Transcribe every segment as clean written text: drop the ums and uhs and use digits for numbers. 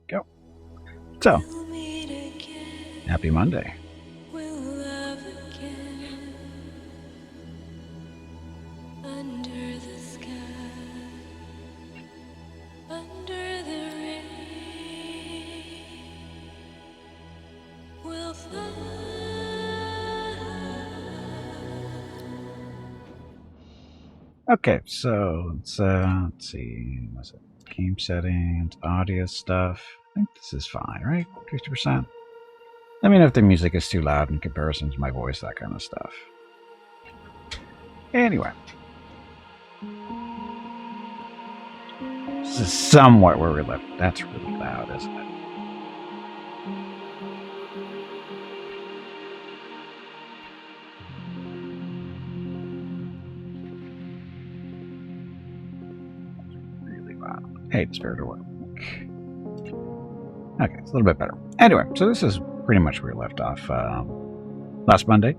Go. So, happy Monday. Okay, so let's see. What's it? Game settings, audio stuff. I think this is fine, right? 50%. Let me know if the music is too loud in comparison to my voice, that kind of stuff. Anyway, this is somewhat where we left. That's really loud, isn't it? Really loud. Hey, it's fair to work. Okay, it's a little bit better. Anyway, so this is pretty much where we left off last Monday.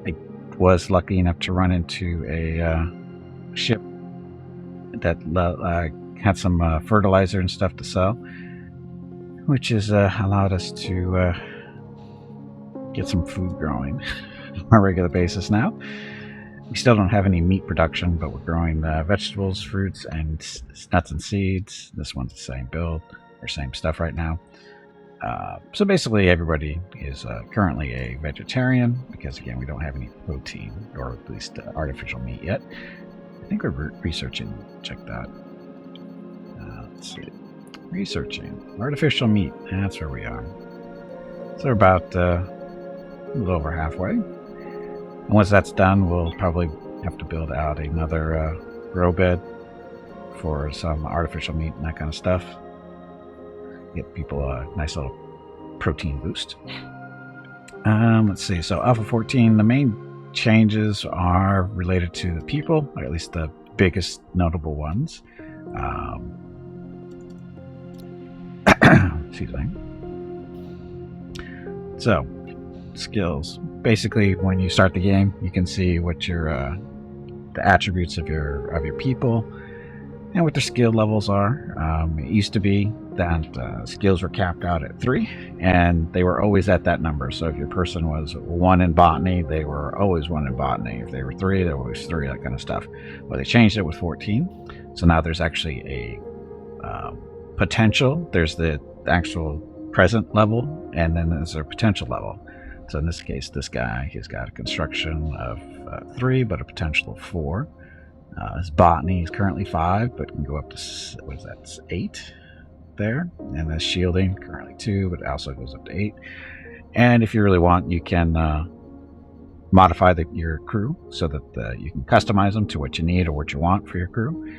I was lucky enough to run into a ship that had some fertilizer and stuff to sell, which has allowed us to get some food growing on a regular basis now. We still don't have any meat production, but we're growing vegetables, fruits, and nuts and seeds. This one's the same build, or same stuff right now. So basically everybody is currently a vegetarian because, again, we don't have any protein, or at least artificial meat yet. I think we're researching. Check that. Let's see. Researching. Artificial meat. That's where we are. So we're about a little over halfway. And once that's done, we'll probably have to build out another grow bed for some artificial meat and that kind of stuff. Get people a nice little protein boost. Let's see. So Alpha 14, the main changes are related to the people, or at least the biggest notable ones. Excuse me. So, skills. Basically, when you start the game, you can see what your the attributes of your people and what their skill levels are. It used to be that skills were capped out at 3, and they were always at that number. So if your person was 1 in botany, they were always 1 in botany. If they were 3, they were always 3, that kind of stuff. Well, they changed it with 14. So now there's actually a potential. There's the actual present level, and then there's a potential level. So in this case, this guy, he's got a construction of 3, but a potential of 4. His botany is currently 5, but can go up to, what is that, 8 there. And the shielding, currently 2, but it also goes up to 8. And if you really want, you can modify your crew so that you can customize them to what you need or what you want for your crew.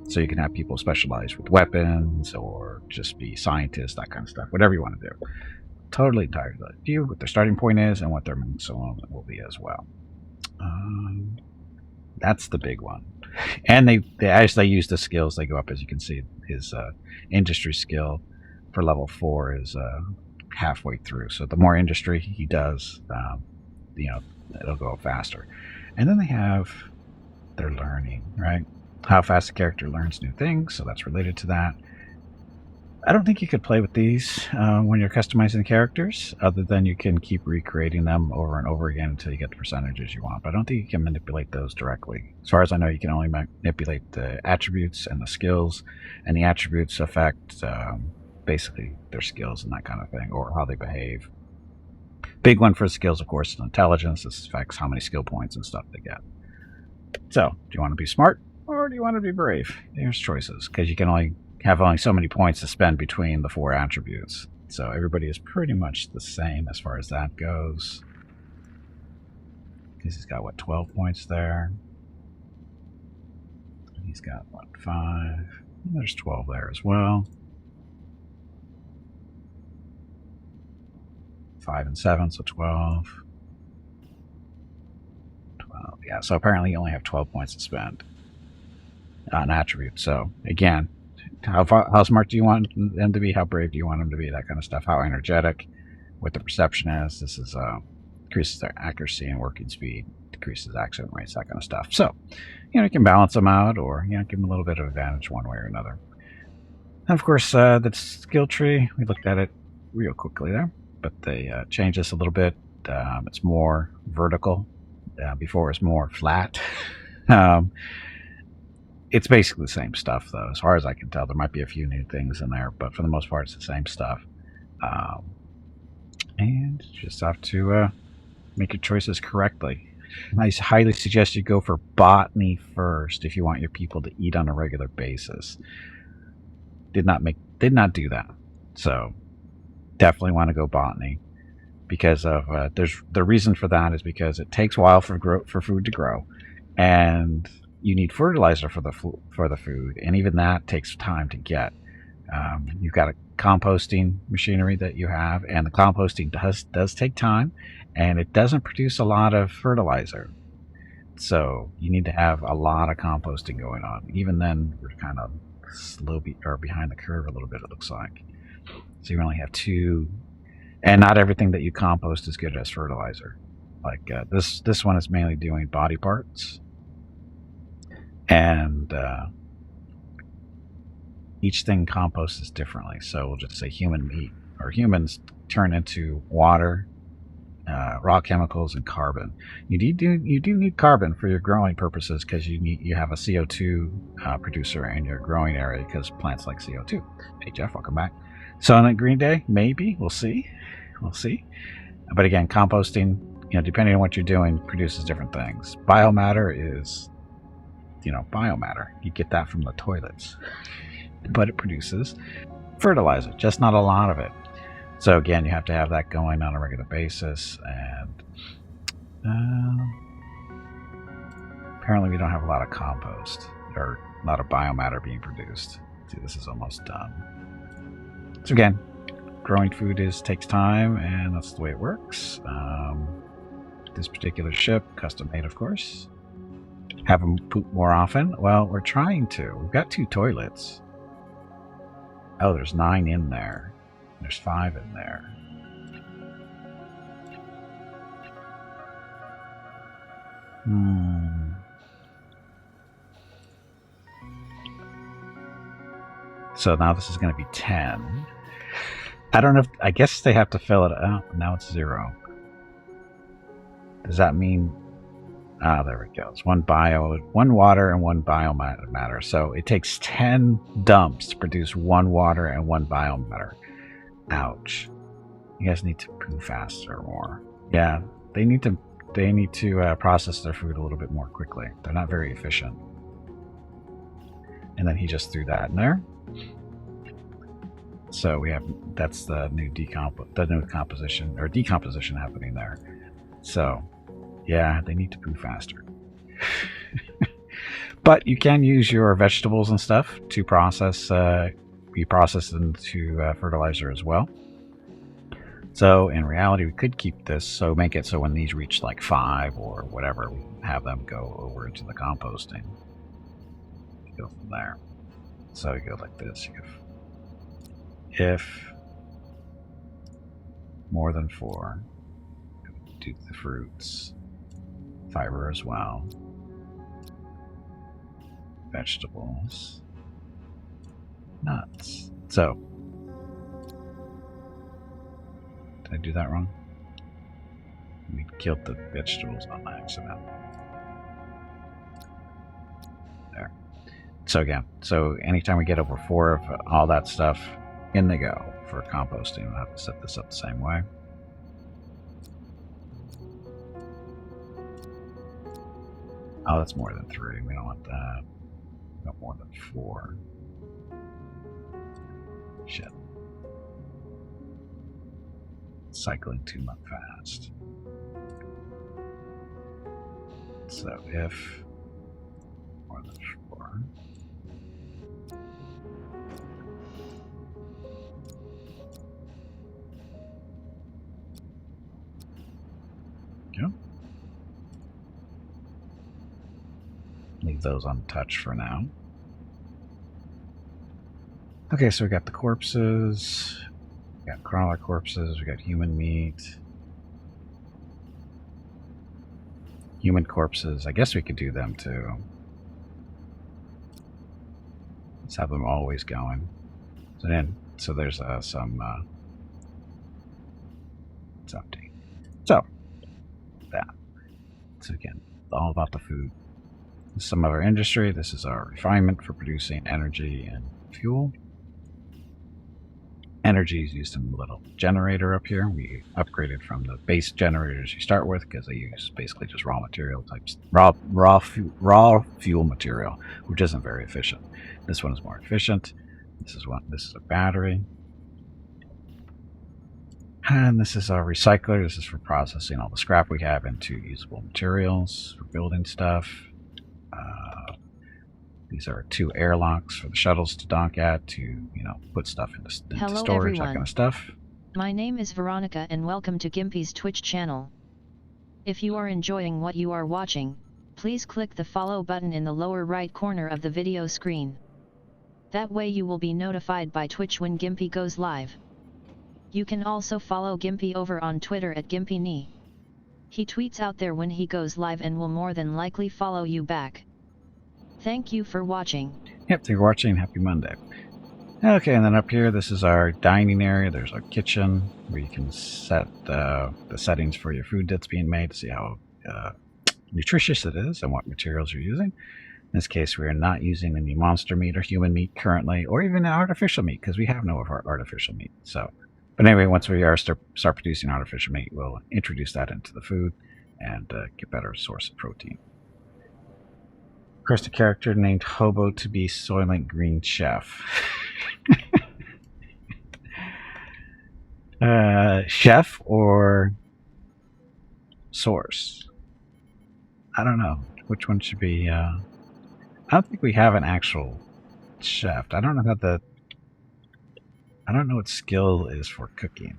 So you can have people specialize with weapons or just be scientists, that kind of stuff, whatever you want to do. Totally entirely up to you what their starting point is and what their maximum will be as well. That's the big one. And they as they use the skills, they go up. As you can see, his industry skill for level 4 is halfway through. So the more industry he does, it'll go up faster. And then they have their learning, right? How fast the character learns new things. So that's related to that. I don't think you could play with these when you're customizing the characters, other than you can keep recreating them over and over again until you get the percentages you want. But I don't think you can manipulate those directly. As far as I know, you can only manipulate the attributes and the skills, and the attributes affect basically their skills and that kind of thing, or how they behave. Big one for the skills, of course, is intelligence. This affects how many skill points and stuff they get. So, do you want to be smart, or do you want to be brave? There's choices, because you can only have so many points to spend between the 4 attributes. So everybody is pretty much the same as far as that goes. Because he's got, what, 12 points there? He's got, what, 5? There's 12 there as well. 5 and 7, so 12. 12, yeah, so apparently you only have 12 points to spend on attributes. So, again, how smart do you want them to be? How brave do you want them to be? That kind of stuff. How energetic, what the perception is. This is increases their accuracy and working speed, decreases accident rates, that kind of stuff. So, you can balance them out, or give them a little bit of advantage one way or another. And of course, the skill tree, we looked at it real quickly there, but they changed this a little bit. It's more vertical. Before it was more flat. It's basically the same stuff, though, as far as I can tell. There might be a few new things in there, but for the most part, it's the same stuff. And you just have to make your choices correctly. I highly suggest you go for botany first if you want your people to eat on a regular basis. Did not do that. So definitely want to go botany, because of there's the reason for that is because it takes a while for food to grow, and you need fertilizer for the food, and even that takes time to get. You've got a composting machinery that you have, and the composting does take time, and it doesn't produce a lot of fertilizer. So you need to have a lot of composting going on. Even then, we're kind of slow or behind the curve a little bit, it looks like. So you only have 2, and not everything that you compost is good as fertilizer. Like this one is mainly doing body parts, and each thing composts differently. So we'll just say human meat, or humans turn into water, raw chemicals, and carbon. You do need carbon for your growing purposes, because you have a CO2 producer in your growing area, because plants like CO2. Hey Jeff, welcome back. So on a green day, maybe we'll see. But again, composting, depending on what you're doing, produces different things. Biomatter is, biomatter. You get that from the toilets, but it produces fertilizer, just not a lot of it. So again, you have to have that going on a regular basis, and apparently we don't have a lot of compost, or a lot of biomatter being produced. See, this is almost done. So again, growing food takes time, and that's the way it works. This particular ship, custom made, of course. Have them poop more often? Well, we're trying to. We've got 2 toilets. Oh, there's 9 in there. There's 5 in there. So now this is going to be 10. I don't know I guess they have to fill it out. Now it's 0. Does that mean... there it goes. 1 water and 1 biomatter. So it takes 10 dumps to produce 1 water and 1 biomatter. Ouch. You guys need to poo faster or more. Yeah, they need to process their food a little bit more quickly. They're not very efficient. And then he just threw that in there. So that's the new decomposition happening there. So yeah, they need to poo faster. But you can use your vegetables and stuff to process, be processed into fertilizer as well. So in reality, we could keep this, so make it so when these reach like 5 or whatever, we have them go over into the composting. Go from there. So you go like this. If more than 4, do the fruits, fiber as well, vegetables, nuts. So, did I do that wrong? We killed the vegetables on accident. There. So again, anytime we get over 4 of all that stuff, in they go for composting. We'll have to set this up the same way. Oh, that's more than 3. We don't want that. We want more than 4. Shit. Cycling too much fast. So if more than 4. Yep. Leave those untouched for now. Okay, so we got the corpses, we got crawler corpses, we got human meat. Human corpses. I guess we could do them too. Let's have them always going. So there's some. It's empty. So that. So again, all about the food. This is some of our industry. This is our refinement for producing energy and fuel. Energy is used in a little generator up here. We upgraded from the base generators you start with because they use basically just raw material types, raw fuel material, which isn't very efficient. This one is more efficient. This is a battery, and this is our recycler. This is for processing all the scrap we have into usable materials for building stuff. These are 2 airlocks for the shuttles to dock at to, put stuff into storage, everyone. That kind of stuff. My name is Veronica and welcome to Gimpy's Twitch channel. If you are enjoying what you are watching, please click the follow button in the lower right corner of the video screen. That way you will be notified by Twitch when Gimpy goes live. You can also follow Gimpy over on Twitter at GimpyKnee. He tweets out there when he goes live and will more than likely follow you back. Thank you for watching. Yep, thank you for watching. Happy Monday. Okay, and then up here, this is our dining area. There's our kitchen where you can set the settings for your food that's being made to see how nutritious it is and what materials you're using. In this case, we are not using any monster meat or human meat currently, or even artificial meat, because we have no artificial meat. So, but anyway, once we start producing artificial meat, we'll introduce that into the food and get better source of protein. Request a character named Hobo to be Soylent Green Chef. Chef or source? I don't know. Which one should be... I don't think we have an actual chef. I don't know what skill is for cooking.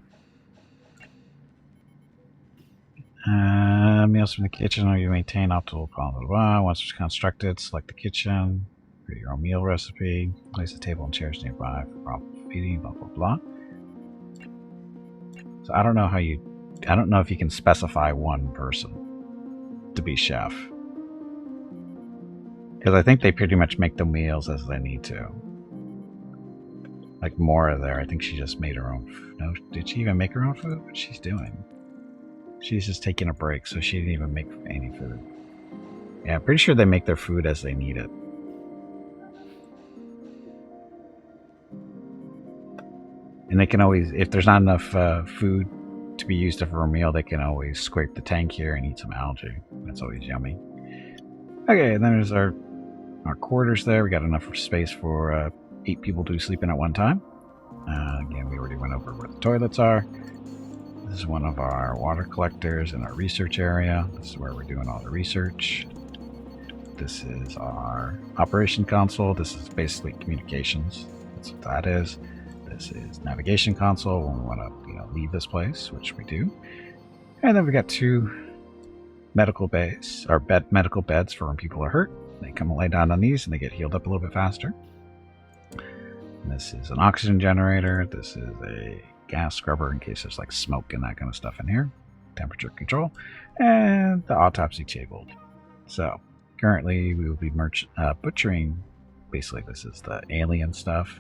Meals from the kitchen, or you maintain optimal blah blah blah. Once it's constructed, select the kitchen, create your own meal recipe, place a table and chairs nearby for proper feeding, blah blah blah. So I don't know if you can specify one person to be chef, because I think they pretty much make the meals as they need to. Like Mora there, I think she just made her own. No, did she even make her own food? What's she doing? She's just taking a break, so she didn't even make any food. Yeah, I'm pretty sure they make their food as they need it. And they can always, if there's not enough food to be used for a meal, they can always scrape the tank here and eat some algae. That's always yummy. Okay, and then there's our quarters there. We got enough space for 8 people to sleep in at one time. Again, we already went over where the toilets are. This is one of our water collectors in our research area. This is where we're doing all the research. This is our operation console. This is basically communications. That's what that is. This is navigation console when we want to, leave this place, which we do. And then we got 2 medical bays, or medical beds for when people are hurt. They come and lay down on these and they get healed up a little bit faster. And this is an oxygen generator. This is a gas scrubber in case there's like smoke and that kind of stuff in here. Temperature control. And the autopsy table. So currently we will be butchering. Basically, this is the alien stuff.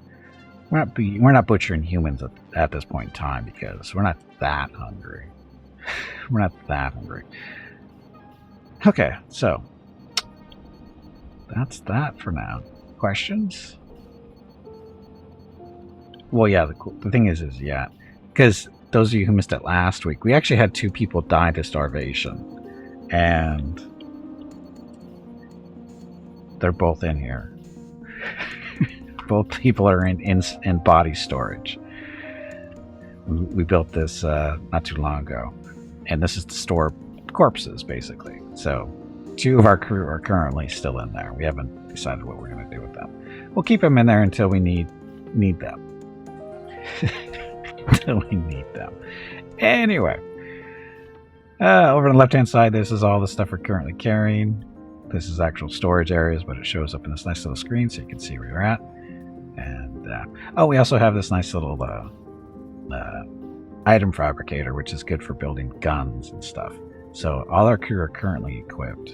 We're not butchering humans at this point in time because we're not that hungry. We're not that hungry. Okay, so that's that for now. Questions? Well, yeah, the thing is yeah, because those of you who missed it last week, we actually had 2 people die to starvation, and they're both in here. Both people are in body storage. We built this not too long ago, and this is to store corpses, basically. So 2 of our crew are currently still in there. We haven't decided what we're going to do with them. We'll keep them in there until we need them. Until we need them. Anyway, over on the left-hand side, this is all the stuff we're currently carrying. This is actual storage areas, but it shows up in this nice little screen so you can see where you're at. And we also have this nice little item fabricator, which is good for building guns and stuff. So all our crew are currently equipped.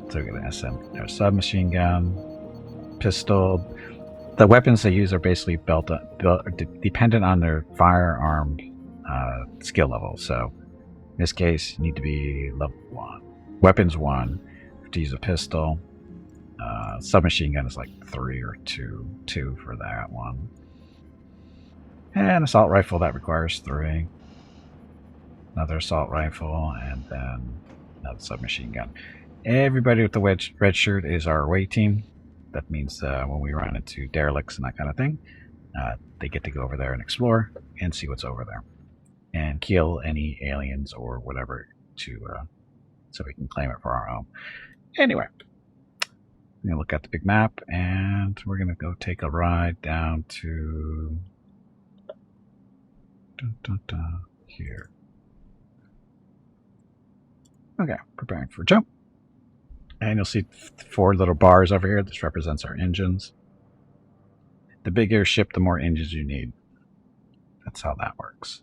So we got an SM, submachine gun, pistol. The weapons they use are basically dependent on their firearm skill level. So in this case, you need to be level 1. Weapons 1 to use a pistol. Submachine gun is like 3 or 2 for that one. And assault rifle, that requires 3. Another assault rifle, and then another submachine gun. Everybody with the red shirt is our away team. That means when we run into derelicts and that kind of thing, they get to go over there and explore and see what's over there. And kill any aliens or whatever so we can claim it for our own. Anyway, we're going to look at the big map, and we're going to go take a ride down to here. Okay, preparing for jump. And you'll see 4 little bars over here. This represents our engines. The bigger ship, the more engines you need. That's how that works.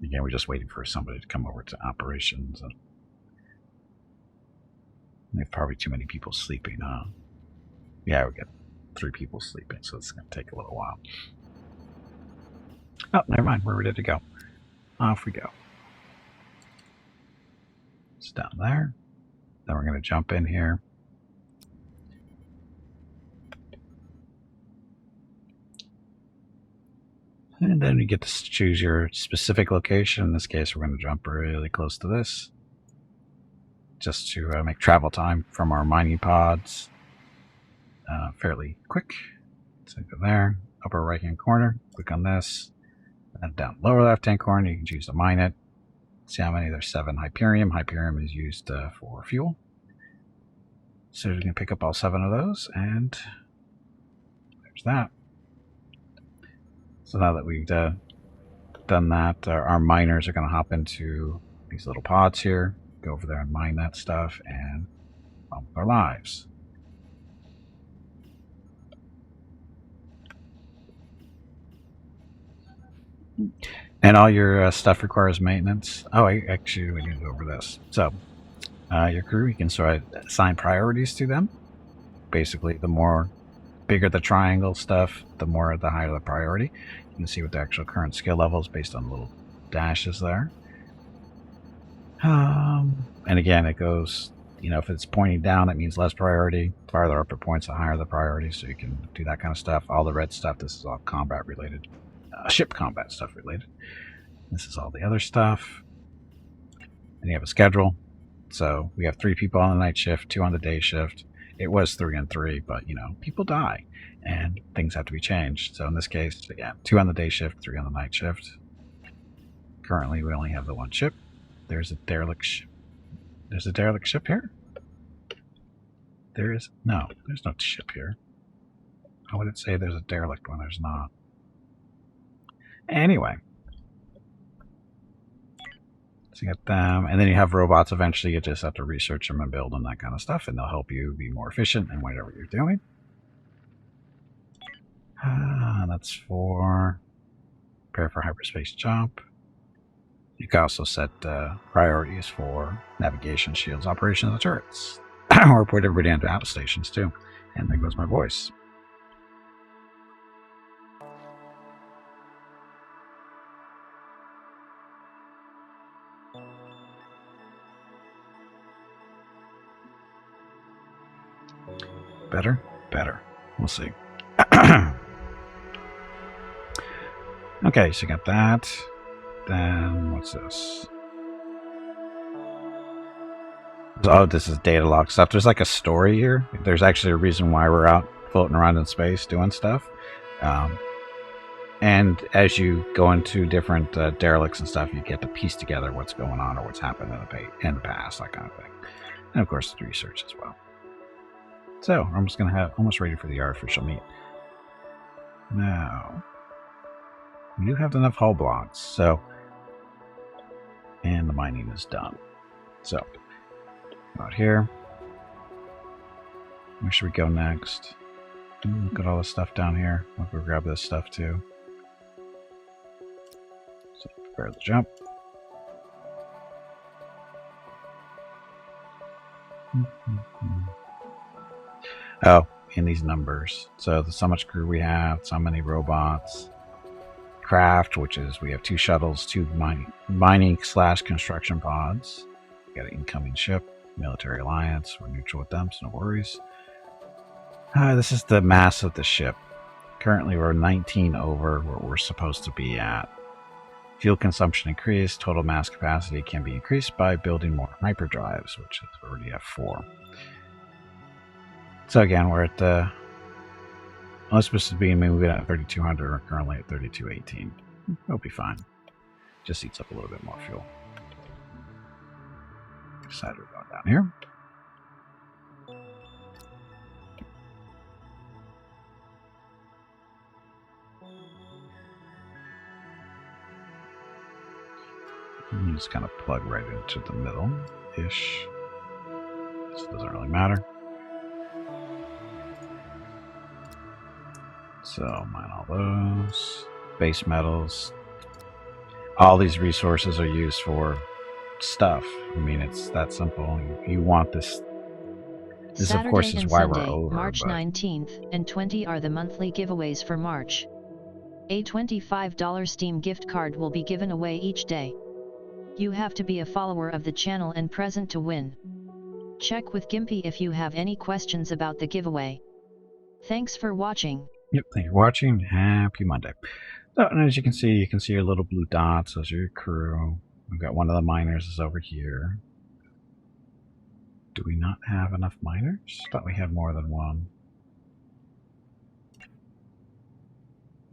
Again, we're just waiting for somebody to come over to operations. And there's probably too many people sleeping, huh? Yeah, we got 3 people sleeping, so it's going to take a little while. Oh, never mind. We're ready to go. Off we go. It's down there. Then we're going to jump in here. And then you get to choose your specific location. In this case, we're going to jump really close to this, just to make travel time from our mining pods fairly quick. So go there, upper right hand corner, click on this, and down lower left hand corner, you can choose to mine it. See how many? There's 7 Hyperium. Hyperium is used for fuel. So you can pick up all 7 of those, and there's that. So now that we've done that, our miners are going to hop into these little pods here, go over there and mine that stuff, and bump their lives. And all your stuff requires maintenance. Oh, actually, we need to go over this. So, your crew, you can sort of assign priorities to them. Basically, the bigger the triangle stuff, the higher the priority. You can see what the actual current skill level is based on little dashes there. And again, it goes, if it's pointing down, it means less priority. The farther up it points, the higher the priority. So you can do that kind of stuff. All the red stuff, this is all combat related. Ship combat stuff related. This is all the other stuff. And you have a schedule. So we have 3 people on the night shift, 2 on the day shift. It was 3 and 3, but people die and things have to be changed. So in this case, again, 2 on the day shift, 3 on the night shift. Currently, we only have the 1 ship. There's a derelict ship. There's a derelict ship here? There's no ship here. How would it say there's a derelict when there's not? Anyway. So you get them, and then you have robots. Eventually, you just have to research them and build them, that kind of stuff, and they'll help you be more efficient in whatever you're doing. That's for prepare for hyperspace jump. You can also set priorities for navigation, shields, operations, and turrets, or put everybody into out stations too. And there goes my voice. Better? Better. We'll see. Okay, so you got that. Then, what's this? Oh, this is data log stuff. There's like a story here. There's actually a reason why we're out floating around in space doing stuff. And as you go into different derelicts and stuff, you get to piece together what's going on or what's happened in the past, that kind of thing. And of course, the research as well. So, I'm just going to have almost ready for the artificial meat. Now, we do have enough hull blocks, so, and the mining is done. So, out here. Where should we go next? Look at all the stuff down here. I'll go grab this stuff too. Prepare the jump. Oh, and these numbers. So much crew we have, so many robots. Craft, which is we have 2 shuttles, 2 mining/construction pods. We got an incoming ship, military alliance. We're neutral with them, so no worries. This is the mass of the ship. Currently, we're 19 over what we're supposed to be at. Fuel consumption increased. Total mass capacity can be increased by building more hyperdrives, which is already have 4. So again, we're at the... I was supposed to be moving at 3,200. We're currently at 3,218. It'll be fine. Just eats up a little bit more fuel. Decided we're going down here. You just kind of plug right into the middle-ish. This doesn't really matter. So mine all those. Base metals. All these resources are used for stuff. I mean, it's that simple. You want this. This, Saturday of course, is and why Sunday, we're over. March but 19th and 20 are the monthly giveaways for March. A $25 Steam gift card will be given away each day. You have to be a follower of the channel and present to win. Check with Gimpy if you have any questions about the giveaway. Thanks for watching. Yep, thank you for watching. Happy Monday. So, and as you can see your little blue dots. Those are your crew. We've got one of the miners is over here. Do we not have enough miners? Thought we had more than one.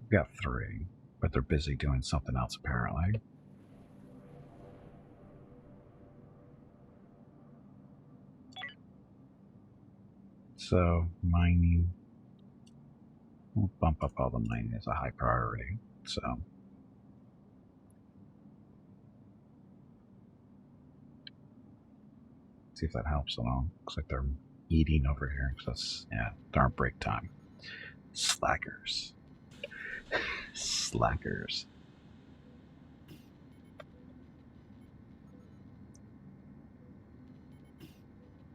We've got 3, but they're busy doing something else apparently. So, mining. We'll bump up all the mining as a high priority. So, see if that helps at all. Looks like they're eating over here. So that's, yeah, darn break time. Slackers. Slackers.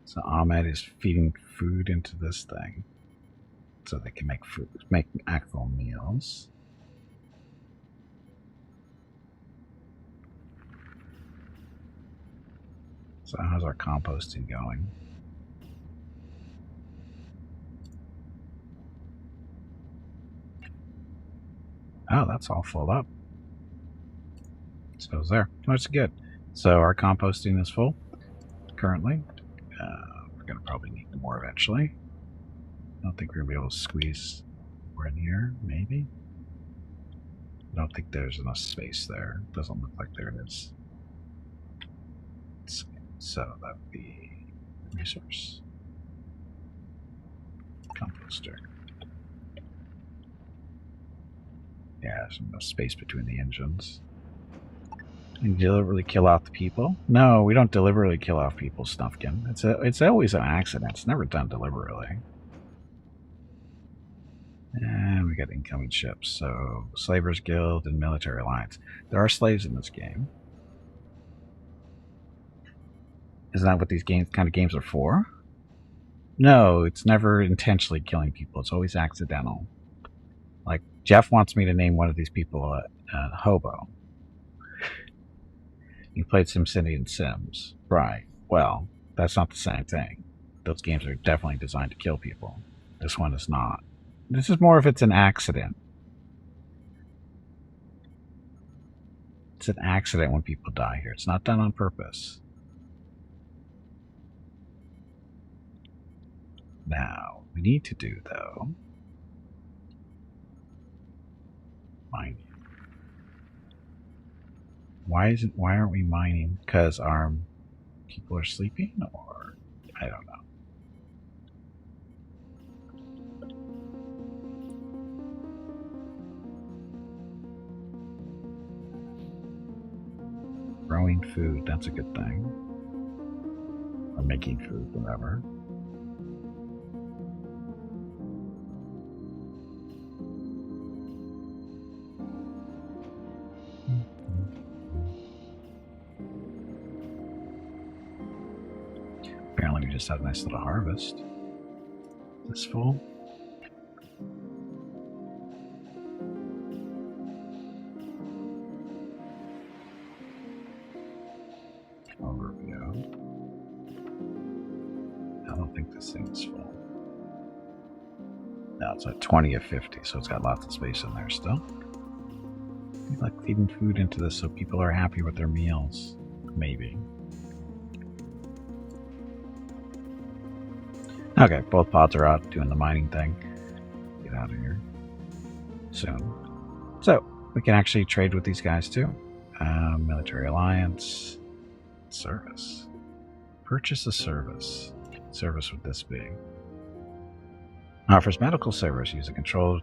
So Ahmed is feeding food into this thing, so they can make actual meals. So how's our composting going? Oh, that's all full up. So it's there. That's good. So our composting is full currently. We're going to probably need more eventually. I don't think we're going to be able to squeeze more in here, maybe. I don't think there's enough space there. Doesn't look like there is. So that would be resource. Composter. Yeah, there's enough space between the engines. You deliberately kill off the people? No, we don't deliberately kill off people, Snuffkin. It's always an accident. It's never done deliberately. And we got incoming ships. So, Slavers Guild and Military Alliance. There are slaves in this game. Isn't that what these kind of games are for? No, it's never intentionally killing people. It's always accidental. Like, Jeff wants me to name one of these people a hobo. You played SimCity and Sims. Right. Well, that's not the same thing. Those games are definitely designed to kill people. This one is not. This is more if it's an accident. It's an accident when people die here. It's not done on purpose. Now, we need to do, though, mining. Why aren't we mining? Because our people are sleeping? Or, I don't know. Growing food, that's a good thing. Or making food, whatever. apparently we just had a nice little harvest. Is this full? Overview. I don't think this thing's full. No, it's at 20 of 50, so it's got lots of space in there still. I like feeding food into this so people are happy with their meals. Maybe. Okay, both pods are out doing the mining thing. Get out of here soon. So, we can actually trade with these guys too. Military alliance. Service. Purchase a service. What service would this be? Offers medical service. Use the controls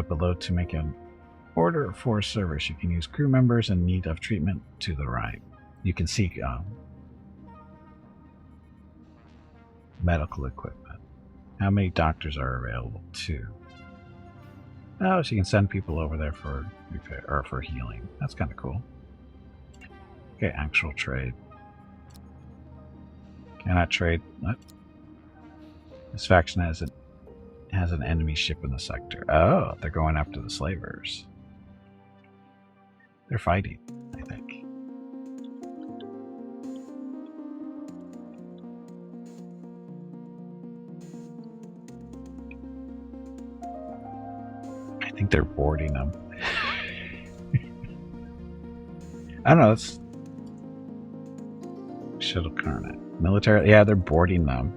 below to make an order for service. You can use crew members in need of treatment to the right. You can seek medical equipment. How many doctors are available? 2. Oh, so you can send people over there for repair or for healing. That's kind of cool. Okay, actual trade. Cannot trade. What? This faction has an enemy ship in the sector. Oh, they're going after the slavers. They're fighting, I think. I think they're boarding them. I don't know. It's Shuttle Carnet. Military. Yeah, they're boarding them.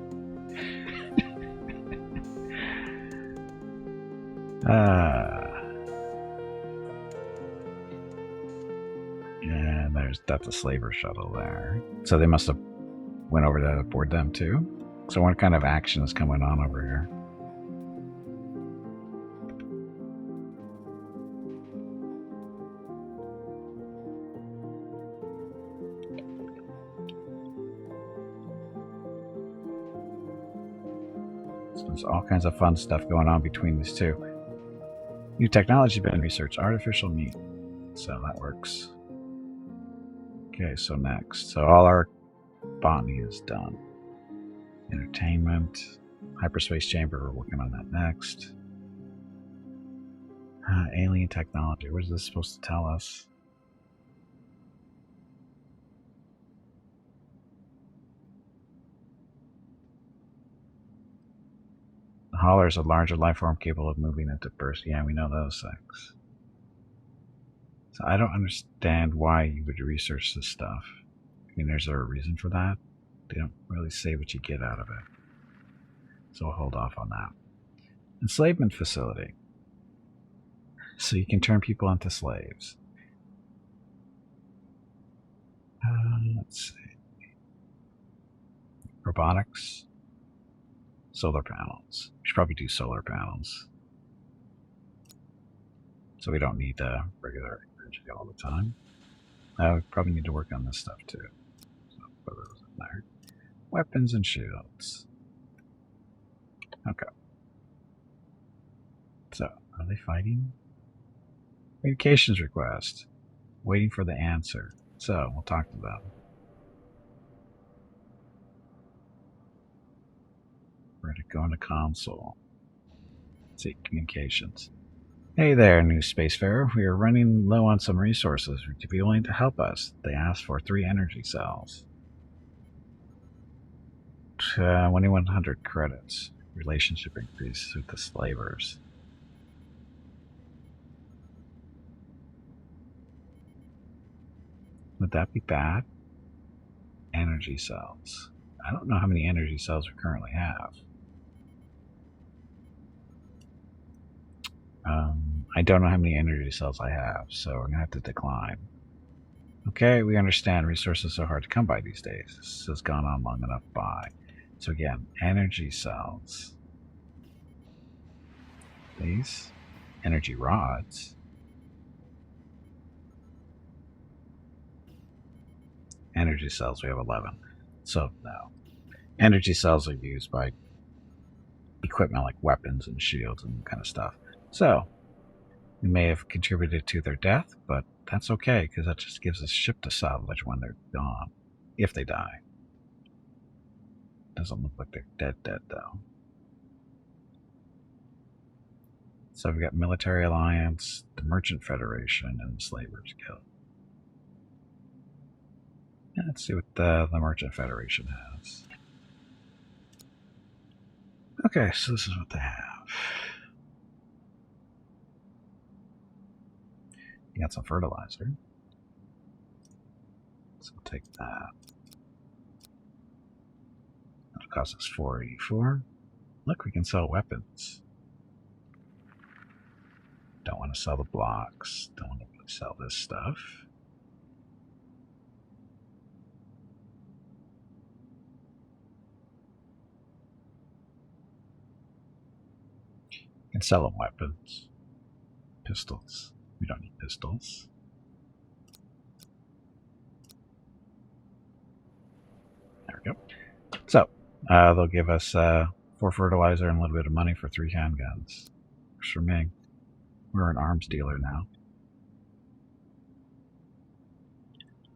And that's a slaver shuttle there. So they must have went over to board them too. So what kind of action is coming on over here? So there's all kinds of fun stuff going on between these two. New technology has been researched. Artificial meat. So that works. Okay, so next. So all our botany is done. Entertainment. Hyperspace chamber. We're working on that next. Alien technology. What is this supposed to tell us? The Hauler is a larger life form capable of moving into bursts. Yeah, we know those things. So I don't understand why you would research this stuff. I mean, there's a reason for that. They don't really say what you get out of it. So we'll hold off on that. Enslavement facility. So you can turn people into slaves. Let's see. Robotics. Solar panels. We should probably do solar panels. So we don't need regular energy all the time. We probably need to work on this stuff too. So put those in there. Weapons and shields. Okay. So, are they fighting? Communications request. Waiting for the answer. So, we'll talk to them. We're going to go into console. Let's see, communications. Hey there, new spacefarer. We are running low on some resources. Would you be willing to help us? They asked for 3 energy cells. 2100 credits. Relationship increase with the slavers. Would that be bad? Energy cells. I don't know how many energy cells we currently have. I don't know how many energy cells I have, so we're going to have to decline. Okay, we understand resources are hard to come by these days. This has gone on long enough by. So again, energy cells. These energy rods. Energy cells, we have 11. So no. Energy cells are used by equipment like weapons and shields and kind of stuff. So we may have contributed to their death, but that's okay because that just gives us ship to salvage when they're gone, if they die. Doesn't look like they're dead though. So we've got Military Alliance, the Merchant Federation, and the Slavers Guild. Yeah, let's see what the Merchant Federation has. Okay, so this is what they have. You got some fertilizer. So we'll take that. That'll cost us $4.84. Look, we can sell weapons. Don't want to sell the blocks. Don't want to sell this stuff. We can sell them weapons. Pistols. We don't need pistols. There we go. So, they'll give us 4 fertilizer and a little bit of money for 3 handguns. Works for me. We're an arms dealer now.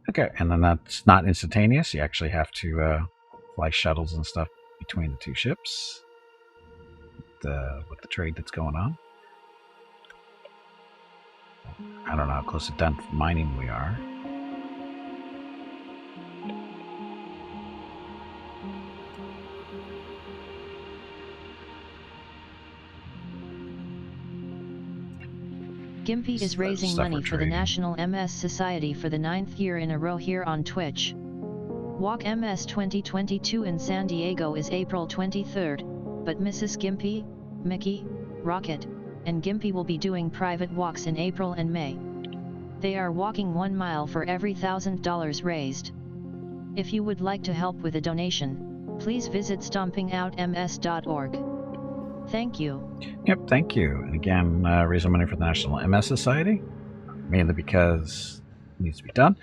Okay, and then that's not instantaneous. You actually have to fly shuttles and stuff between the 2 ships with the trade that's going on. I don't know how close to done mining we are. Gimpy is raising money for the National MS Society for the 9th year in a row here on Twitch. Walk MS 2022 in San Diego is April 23rd, but Mrs. Gimpy, Mickey, Rocket, and Gimpy will be doing private walks in April and May. They are walking 1 mile for every $1,000 raised. If you would like to help with a donation, please visit stompingoutms.org. Thank you. Yep, thank you. And again, raising money for the National MS Society, mainly because it needs to be done.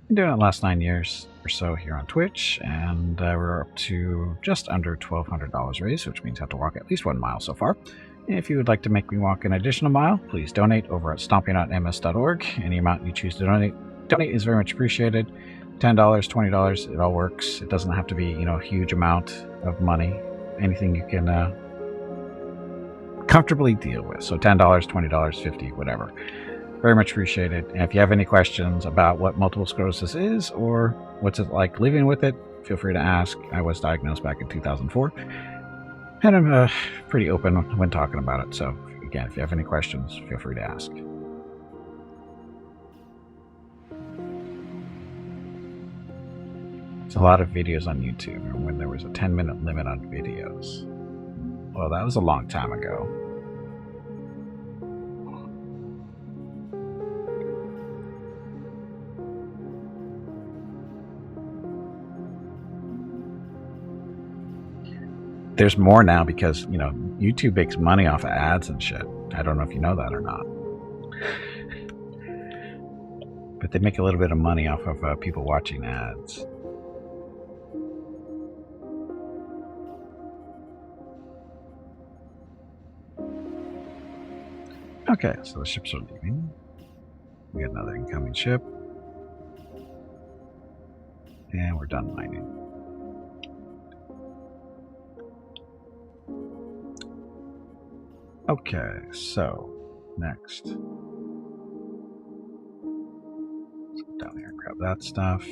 Been doing it the last 9 years or so here on Twitch, and we're up to just under $1,200 raised, which means I have to walk at least 1 mile so far. If you would like to make me walk an additional mile, please donate over at stompingoutms.org. Any amount you choose to donate is very much appreciated. $10, $20, it all works. It doesn't have to be, a huge amount of money. Anything you can comfortably deal with. So $10, $20, $50, whatever. Very much appreciated. And if you have any questions about what multiple sclerosis is or what's it like living with it, feel free to ask. I was diagnosed back in 2004. And I'm pretty open when talking about it. So again, if you have any questions, feel free to ask. There's a lot of videos on YouTube. And when there was a 10-minute limit on videos. Well, that was a long time ago. There's more now because, YouTube makes money off of ads and shit. I don't know if you know that or not. But they make a little bit of money off of people watching ads. Okay, so the ships are leaving. We got another incoming ship. And we're done mining. Okay, so next. Let's go down here and grab that stuff.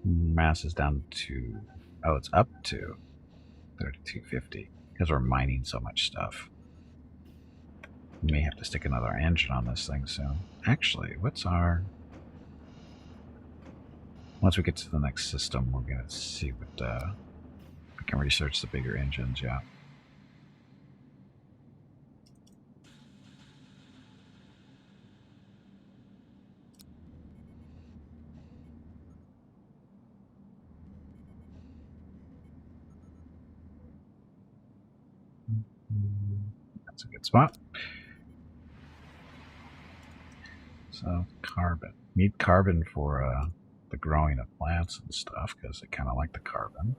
Mass is down to, it's up to 3250 because we're mining so much stuff. We may have to stick another engine on this thing soon. Actually, what's our... Once we get to the next system, we're going to see what... we can research the bigger engines, yeah. That's a good spot. So, carbon. Need carbon for the growing of plants and stuff, because they kind of like the carbon.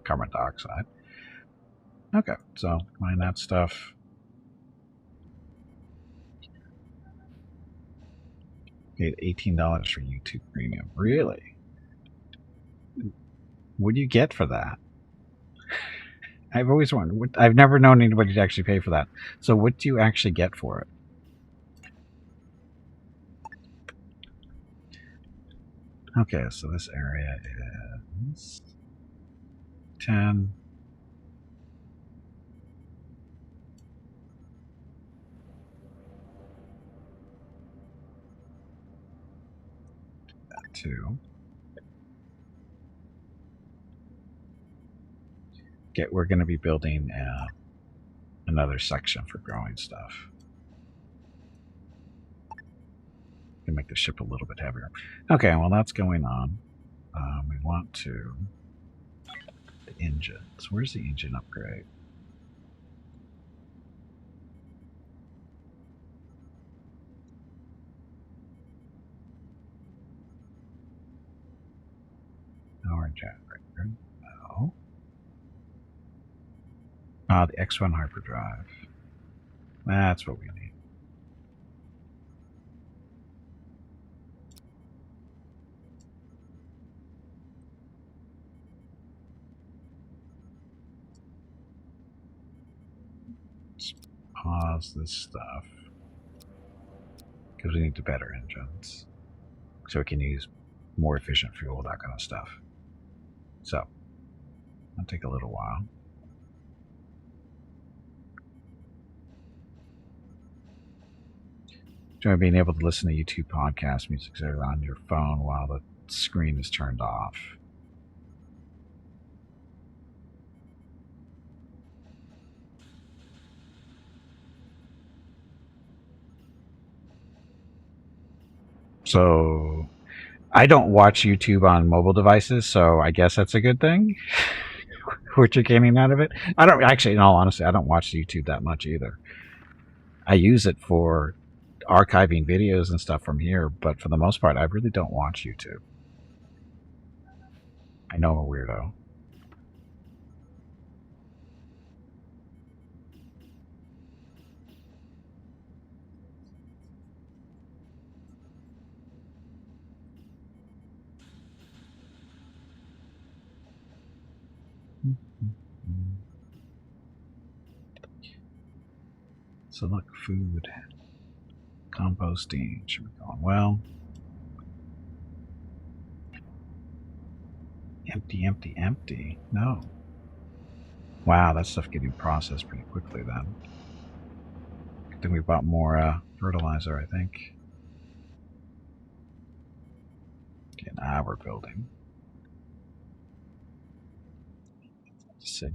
Carbon dioxide. Okay, so mine that stuff. Paid $18 for YouTube Premium. Really? What do you get for that? I've always wondered. I've never known anybody to actually pay for that. So what do you actually get for it? Okay, so this area is 10. That 2. We're going to be building another section for growing stuff. To make the ship a little bit heavier. Okay, well that's going on. We want to the engines. Where's the engine upgrade? Power generator. No. The X1 hyperdrive. That's what we need. Let's pause this stuff because we need the better engines so we can use more efficient fuel, that kind of stuff. So that'll take a little while. Enjoy being able to listen to YouTube podcast music on your phone while the screen is turned off. So I don't watch YouTube on mobile devices, so I guess that's a good thing. What you're getting out of it. I don't actually, in all honesty, I don't watch YouTube that much either. I use it for archiving videos and stuff from here, but for the most part, I really don't watch YouTube. I know I'm a weirdo. So look, food, composting should be going well. Empty, empty, empty. No. Wow, that stuff getting processed pretty quickly then. Good thing we bought more fertilizer, I think. Okay, now we're building. Let's see.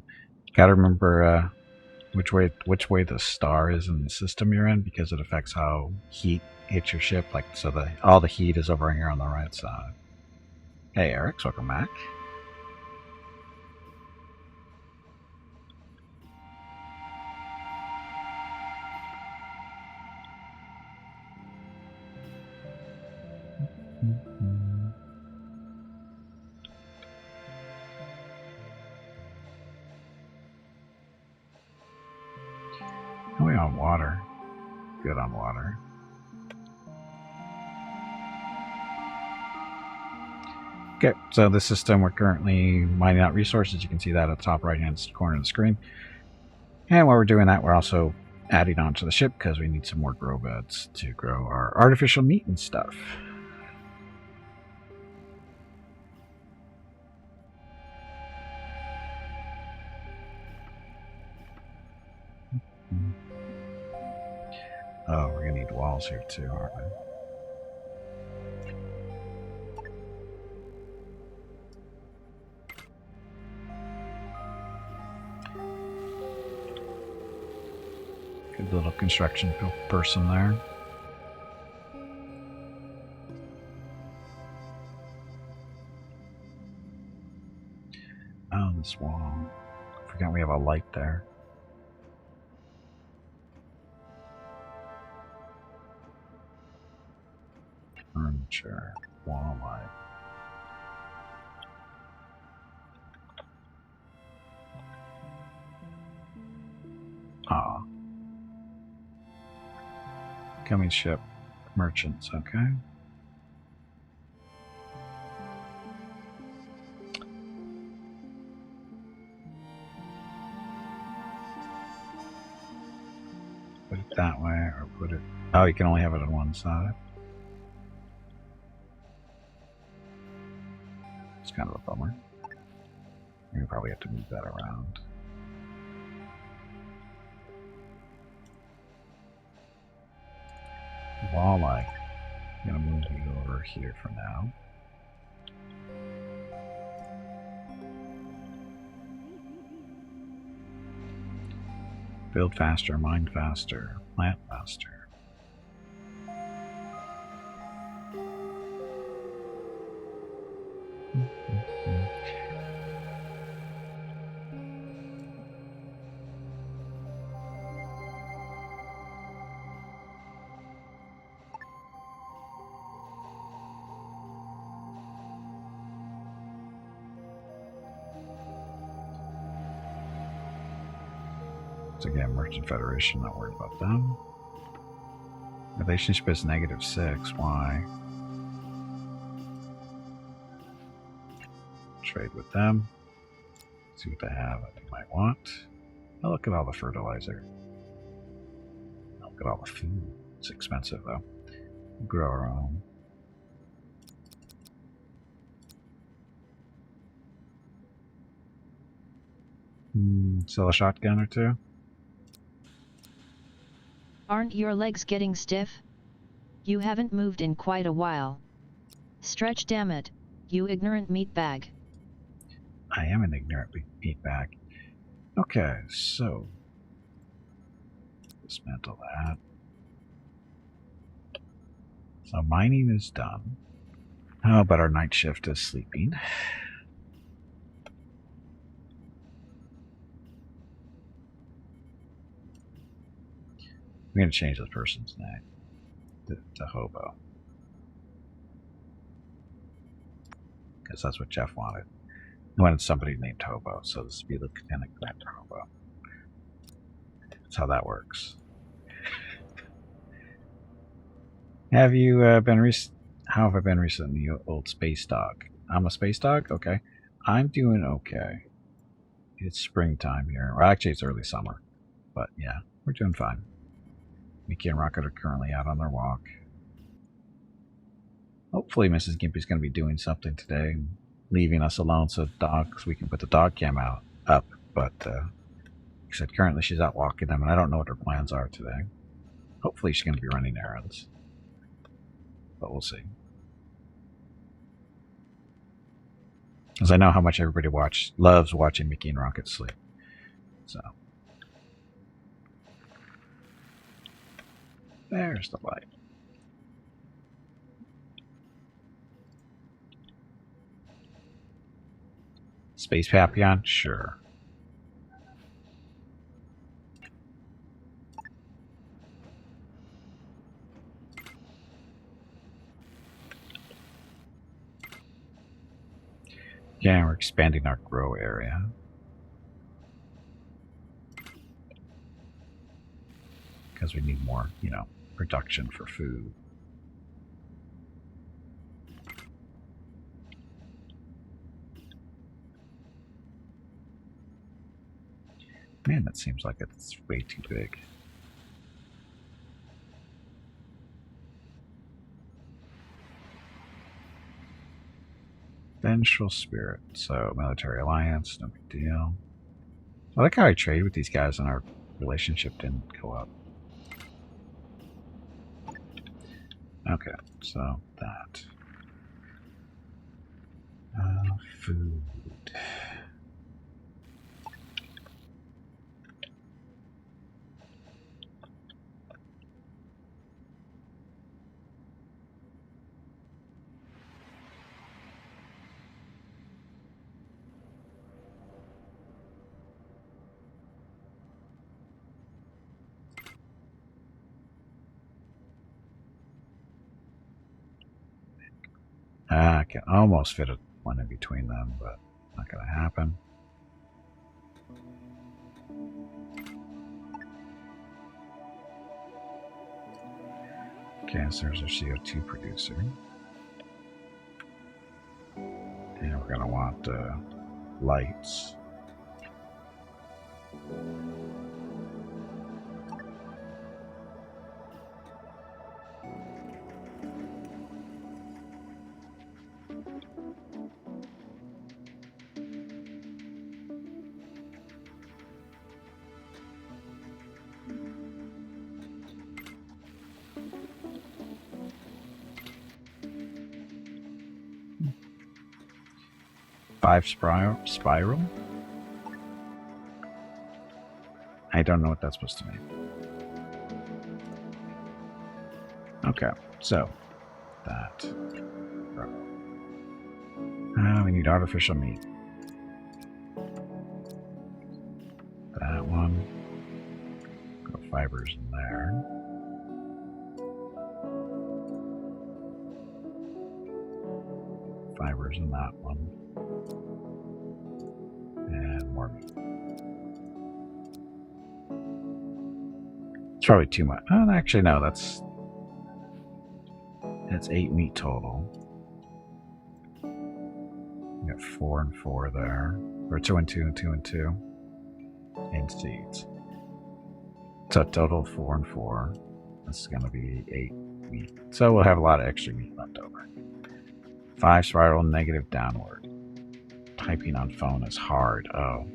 Gotta remember which way the star is in the system you're in, because it affects how heat hits your ship. Like, so all the heat is over here on the right side. Hey, Eric, welcome back. How are we on water? Good on water. Okay, so the system, we're currently mining out resources. You can see that at the top right-hand corner of the screen. And while we're doing that, we're also adding on to the ship because we need some more grow beds to grow our artificial meat and stuff. Oh, we're going to need walls here too, aren't we? Good little construction person there. Oh, this wall. I forgot we have a light there. Furniture, wall light. Ah. Coming ship. Merchants, okay. that way or put it... Oh, you can only have it on one side. It's kind of a bummer. You probably have to move that around. Walleye. I'm going to move you over here for now. Build faster, mine faster, plant faster. So again, Merchant Federation, not worried about them. Relationship is -6. Why? Trade with them. See what they have that they might want. Oh, look at all the fertilizer. Look at all the food. It's expensive though. We'll grow our own. Sell a shotgun or two. Aren't your legs getting stiff? You haven't moved in quite a while. Stretch, damn it, you ignorant meatbag. I am an ignorant meatbag. Okay, so dismantle that. So mining is done. Oh, but our night shift is sleeping. I'm going to change this person's name to Hobo. Because that's what Jeff wanted. He wanted somebody named Hobo, so this would be Lieutenant Commander Hobo. That's how that works. Have you been How have I been recently, old space dog? I'm a space dog? Okay. I'm doing okay. It's springtime here. Well, actually, it's early summer. But yeah, we're doing fine. Mickey and Rocket are currently out on their walk. Hopefully Mrs. Gimpy's going to be doing something today, leaving us alone so we can put the dog cam up. But like I said, currently she's out walking them, and I don't know what her plans are today. Hopefully she's going to be running errands. But we'll see. Because I know how much everybody loves watching Mickey and Rocket sleep. So there's the light. Space Papillon? Sure. Yeah, we're expanding our grow area. Because we need more, production for food. Man, that seems like it's way too big. Vengeful Spirit. So, military alliance, no big deal. I like how I trade with these guys and our relationship didn't go up. Okay, so that. Food. I can almost fit one in between them, but not going to happen. Okay, so there's our CO2 producer. And we're going to want lights. 5 spiral? I don't know what that's supposed to mean. Okay, so that. We need artificial meat. That one. Got fibers in there. Fibers in that one. And more meat. It's probably too much. Oh, actually, no, that's 8 meat total. We got 4 and 4 there. Or 2 and 2 and 2 and 2. And seeds. So total 4 and 4. This is going to be 8 meat. So we'll have a lot of extra meat left over. 5 spiral negative downward. Typing on phone is hard. Oh.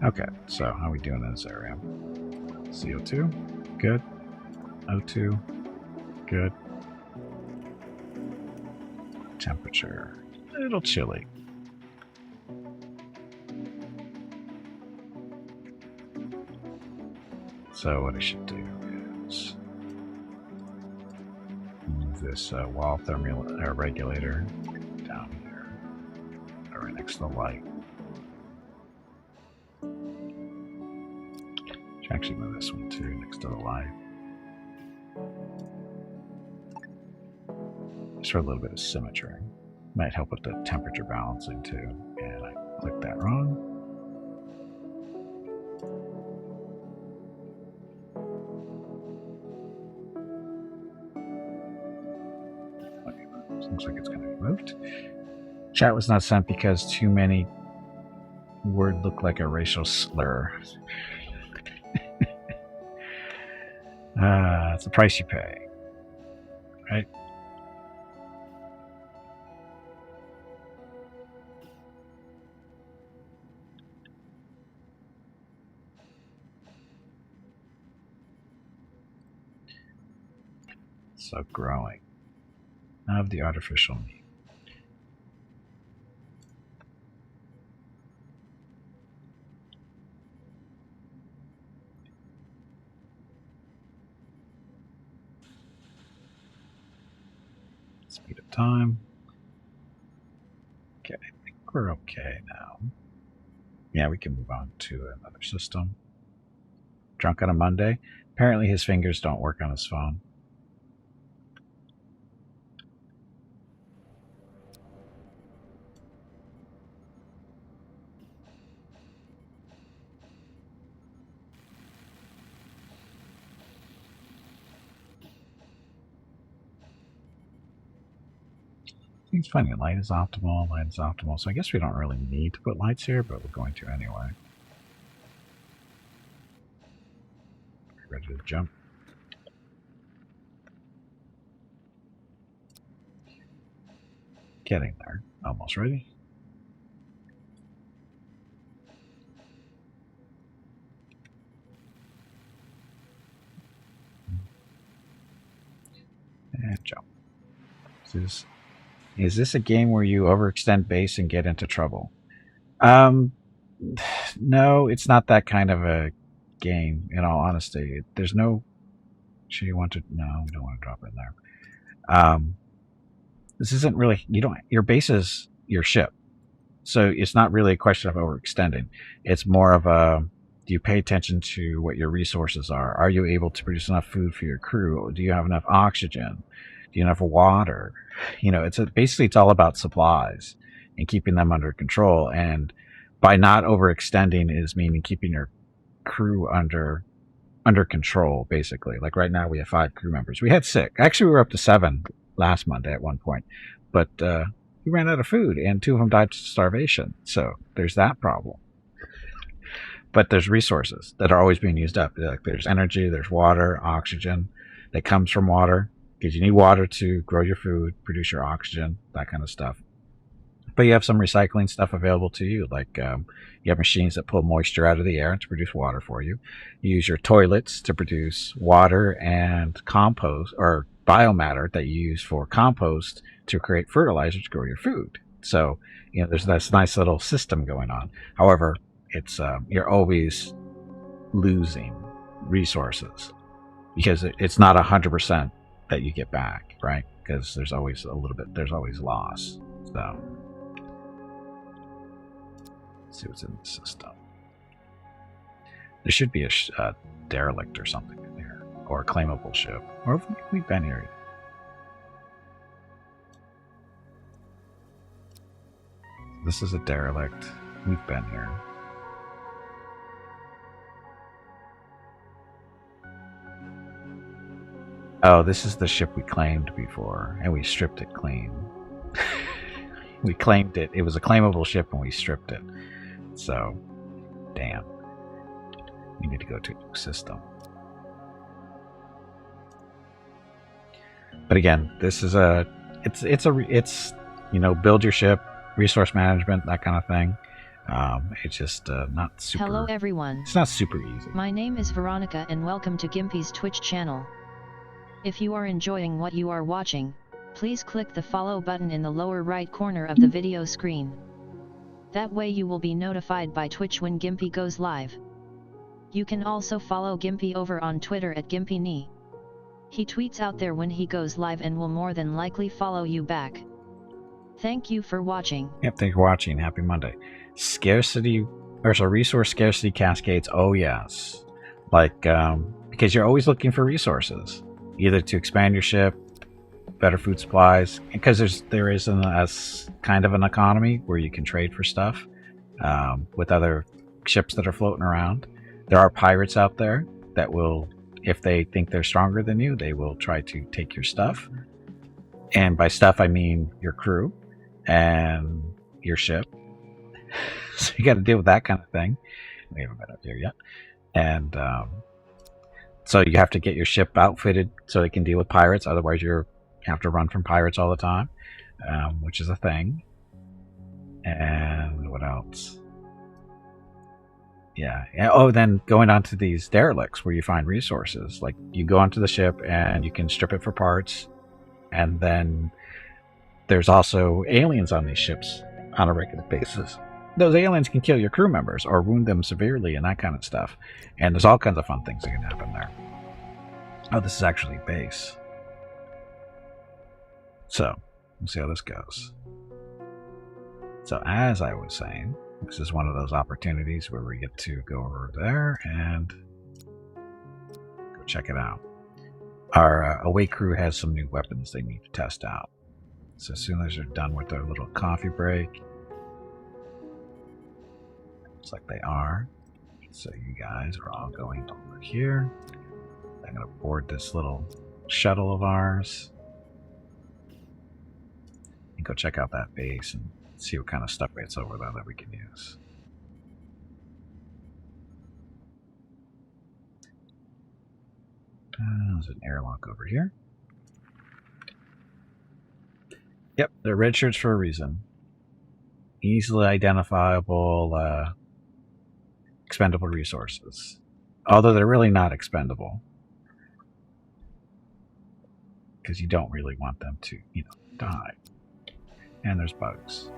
Okay, so how are we doing in this area? CO2, good. O2, good. Temperature, a little chilly. So what I should do is move this wall thermal regulator down here, right next to the light. Should actually move this one too, next to the light. Just for a little bit of symmetry. Might help with the temperature balancing too. And I clicked that wrong. Looks like it's going to be moved. Chat was not sent because too many words look like a racial slur. It's the price you pay, right? So growing of the artificial meat. Speed of time. Okay, I think we're okay now. Yeah, we can move on to another system. Drunk on a Monday. Apparently his fingers don't work on his phone. It's funny, light is optimal, so I guess we don't really need to put lights here, but we're going to anyway. Ready to jump. Getting there. Almost ready. And jump. Is this a game where you overextend base and get into trouble? No, it's not that kind of a game, in all honesty. There's no... Sure you want to... No, we don't want to drop it in there. This isn't really... Your base is your ship. So it's not really a question of overextending. It's more of a... Do you pay attention to what your resources are? Are you able to produce enough food for your crew? Do you have enough oxygen? Do you have enough water? Basically it's all about supplies and keeping them under control. And by not overextending is meaning keeping your crew under control, basically. Like right now we have 5 crew members. We had 6. Actually, we were up to 7 last Monday at one point. But we ran out of food and 2 of them died of starvation. So there's that problem. But there's resources that are always being used up. Like there's energy, there's water, oxygen that comes from water. Because you need water to grow your food, produce your oxygen, that kind of stuff. But you have some recycling stuff available to you, like you have machines that pull moisture out of the air to produce water for you. You use your toilets to produce water and compost, or biomatter that you use for compost to create fertilizer to grow your food. So, there's this nice little system going on. However, it's you're always losing resources because it's not 100% that you get back, right? Because there's always there's always loss. So, let's see what's in the system. There should be a derelict or something in here, or a claimable ship. Or have we been here? This is a derelict. We've been here. Oh, this is the ship we claimed before, and we stripped it clean. We claimed it. It was a claimable ship, and we stripped it. So, damn. We need to go to a new system. But again, this is it's build your ship, resource management, that kind of thing. It's just not super. Hello everyone. It's not super easy. My name is Veronica and welcome to Gimpy's Twitch channel. If you are enjoying what you are watching, please click the follow button in the lower right corner of the video screen. That way you will be notified by Twitch when Gimpy goes live. You can also follow Gimpy over on Twitter at GimpyKnee. He tweets out there when he goes live and will more than likely follow you back. Thank you for watching. Yep, thank you for watching. Happy Monday. Resource scarcity cascades. Oh yes, because you're always looking for resources, either to expand your ship, better food supplies, because there is as kind of an economy where you can trade for stuff with other ships that are floating around. There are pirates out there that will, if they think they're stronger than you, they will try to take your stuff. And by stuff, I mean your crew and your ship. So you got to deal with that kind of thing. We haven't been up here yet. And so you have to get your ship outfitted so they can deal with pirates. Otherwise, you have to run from pirates all the time, which is a thing. And what else? Yeah. Oh, then going on to these derelicts where you find resources. Like you go onto the ship and you can strip it for parts. And then there's also aliens on these ships on a regular basis. Those aliens can kill your crew members or wound them severely and that kind of stuff. And there's all kinds of fun things that can happen there. Oh, this is actually base. So, we'll see how this goes. So, as I was saying, this is one of those opportunities where we get to go over there and go check it out. Our away crew has some new weapons they need to test out. So as soon as they're done with their little coffee break, looks like they are. So you guys are all going over here. I'm going to board this little shuttle of ours and go check out that base and see what kind of stuff it's over there that we can use. There's an airlock over here. Yep, they're red shirts for a reason. Easily identifiable, expendable resources. Although they're really not expendable. Because you don't really want them to, die. And there's bugs.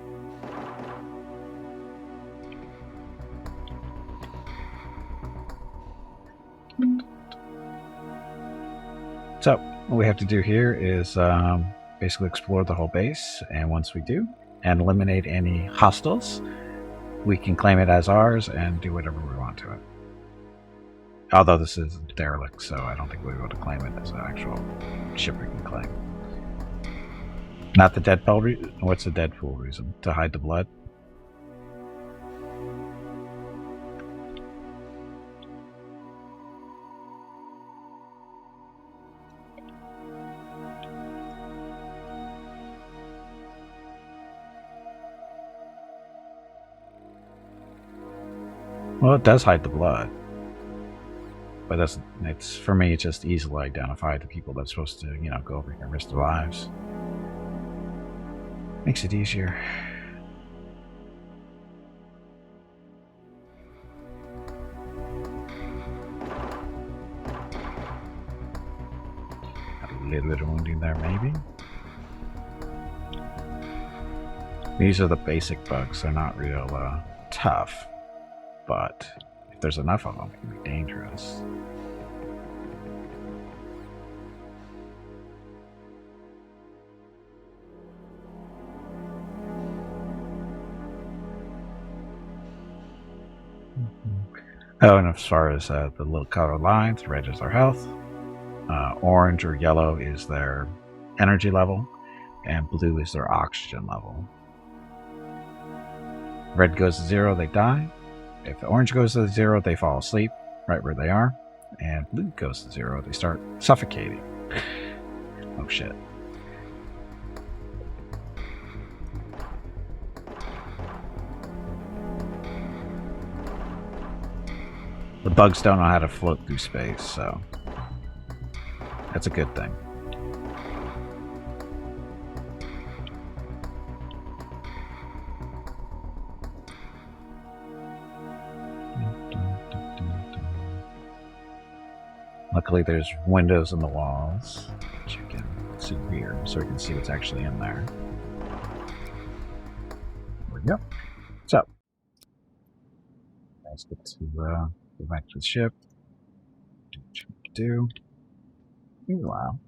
So, what we have to do here is basically explore the whole base, and once we do, and eliminate any hostiles, we can claim it as ours and do whatever we want to it. Although this is derelict, so I don't think we'll be able to claim it as an actual ship we can claim. Not the Deadpool reason? What's the Deadpool reason? To hide the blood? Well, it does hide the blood. But it's for me, it's just easily identify the people that's supposed to, go over here and risk their lives. Makes it easier. little bit of wounding there, maybe. These are the basic bugs. They're not real tough, but if there's enough of them, it can be dangerous. Oh, and as far as the little colored lines, red is their health, orange or yellow is their energy level, and blue is their oxygen level. Red goes to 0, they die. If the orange goes to 0, they fall asleep right where they are. And blue goes to 0, they start suffocating. Oh shit. The bugs don't know how to float through space, so that's a good thing. Luckily there's windows in the walls, which you can see here, so we can see what's actually in there. There we go. So, let's get to go back to the ship. Do what you need to do. Meanwhile,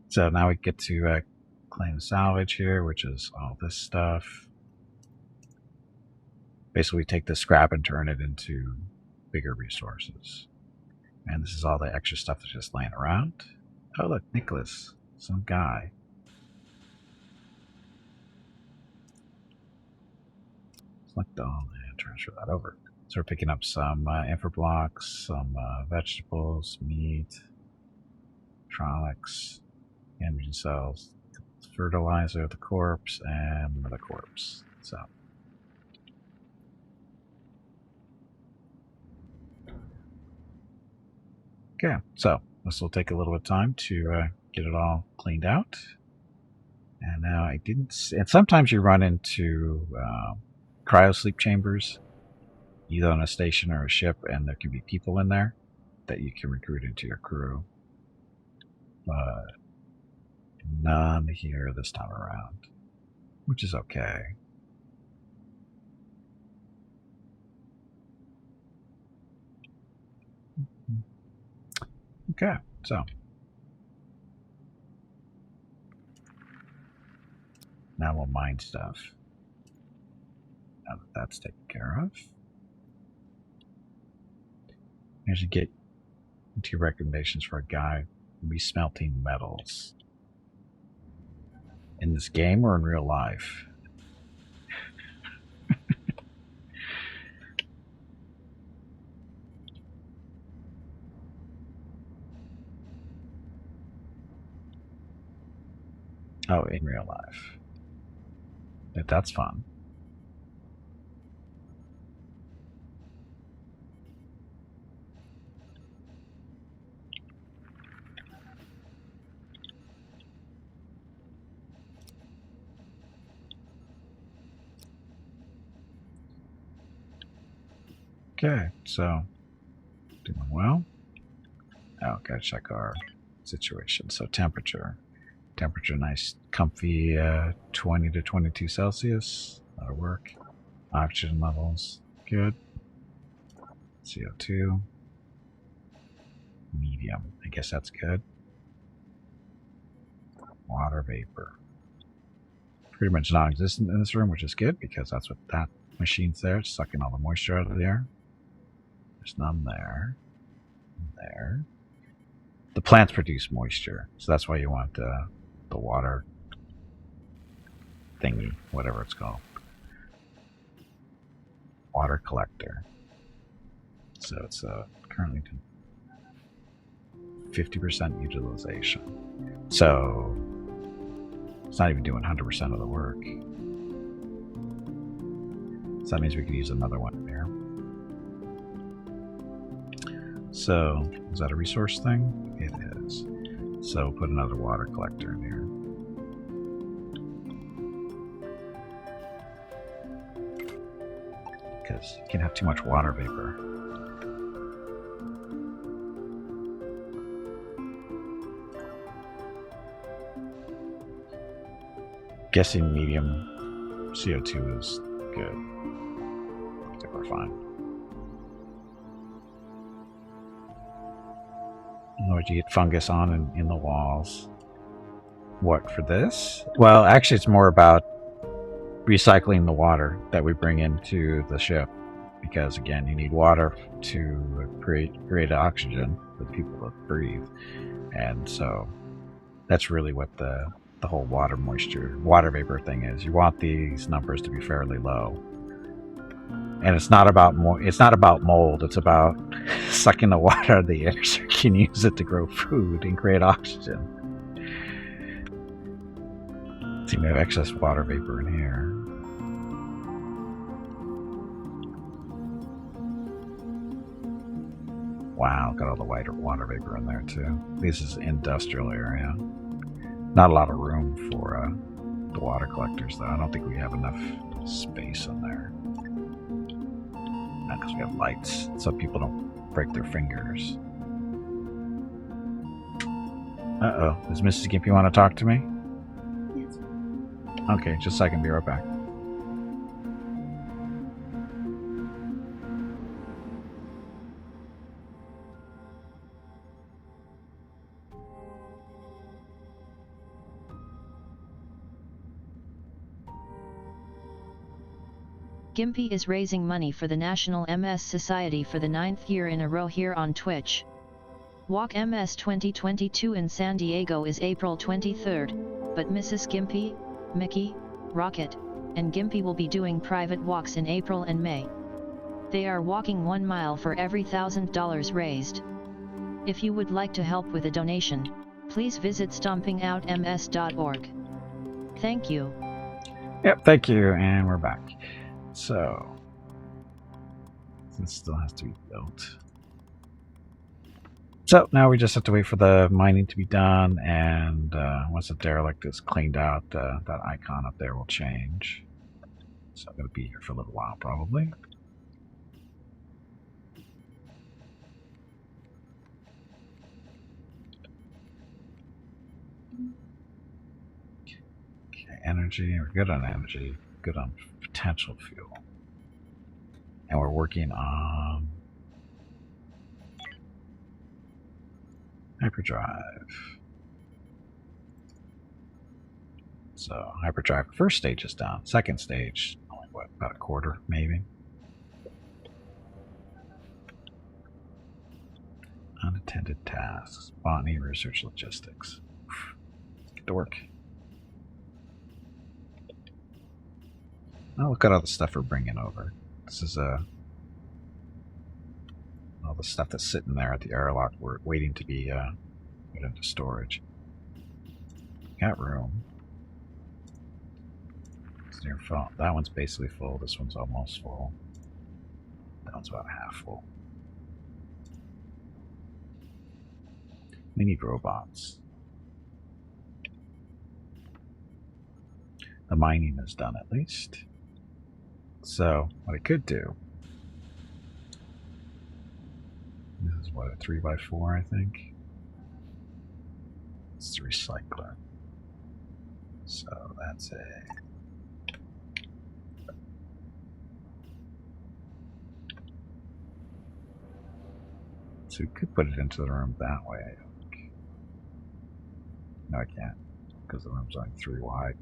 so now we get to claim salvage here, which is all this stuff. Basically, we take the scrap and turn it into bigger resources. And this is all the extra stuff that's just laying around. Oh, look, Nicholas, some guy. Select all and transfer that over. So we're picking up some infra blocks, some vegetables, meat, electronics, engine cells, fertilizer, the corpse, and another corpse. So. Okay, so this will take a little bit of time to get it all cleaned out. And now I didn't see, and sometimes you run into cryo sleep chambers, either on a station or a ship, and there can be people in there that you can recruit into your crew. But none here this time around, which is okay. Okay, so now we'll mine stuff. Now that that's taken care of, you should get into your recommendations for a guy who'll be smelting metals. In this game or in real life? Oh, in real life. But that's fun. Okay, so doing well. Oh, gotta check our situation. So temperature, nice, comfy, 20 to 22 Celsius. That'll work. Oxygen levels, good. CO2, medium. I guess that's good. Water vapor, pretty much non-existent in this room, which is good because that's what that machine's there. It's sucking all the moisture out of the air. There's none there. There. The plants produce moisture, so that's why you want the water thingy, whatever it's called. Water collector. So it's currently 50% utilization. So it's not even doing 100% of the work. So that means we could use another one here. So, is that a resource thing? It is. So, put another water collector in here. Because you can have too much water vapor. guessing medium CO2 is good. I think we're fine. Would you get fungus on in the walls? What, for this? Well, actually, it's more about recycling the water that we bring into the ship. Because, again, you need water to create oxygen for the people to breathe. And so that's really what the whole water vapor thing is. You want these numbers to be fairly low. And it's not about mold. It's about sucking the water out of the air so you can use it to grow food and create oxygen. See, we have excess water vapor in here. Wow, got all the water vapor in there too. This is industrial area. Not a lot of room for the water collectors, though. I don't think we have enough space in there. Because we have lights, so people don't break their fingers. Uh-oh. Does Mrs. Gimpy want to talk to me? Yes. Okay, just a second. Be right back. Gimpy is raising money for the National MS Society for the 9th year in a row here on Twitch. Walk MS 2022 in San Diego is April 23rd, but Mrs. Gimpy, Mickey, Rocket, and Gimpy will be doing private walks in April and May. They are walking 1 mile for every $1,000 raised. If you would like to help with a donation, please visit stompingoutms.org. Thank you. Yep, thank you, and we're back. So, this still has to be built. So now we just have to wait for the mining to be done, and once the derelict is cleaned out, that icon up there will change. So I'm going to be here for a little while, probably. Okay, energy. We're good on energy. Good on potential fuel. And we're working on hyperdrive. So hyperdrive first stage is done. Second stage, only what, about a quarter, maybe. Unattended tasks, botany, research, logistics. Get to work. Oh, look at all the stuff we're bringing over. This is all the stuff that's sitting there at the airlock. We're waiting to be put into storage. Got room. It's near full. That one's basically full. This one's almost full. That one's about half full. We need robots. The mining is done at least. So what I could do, this is what, a 3x4, I think. It's the recycler. So that's a so we could put it into the room that way, I think. No, I can't, because the room's only 3 wide.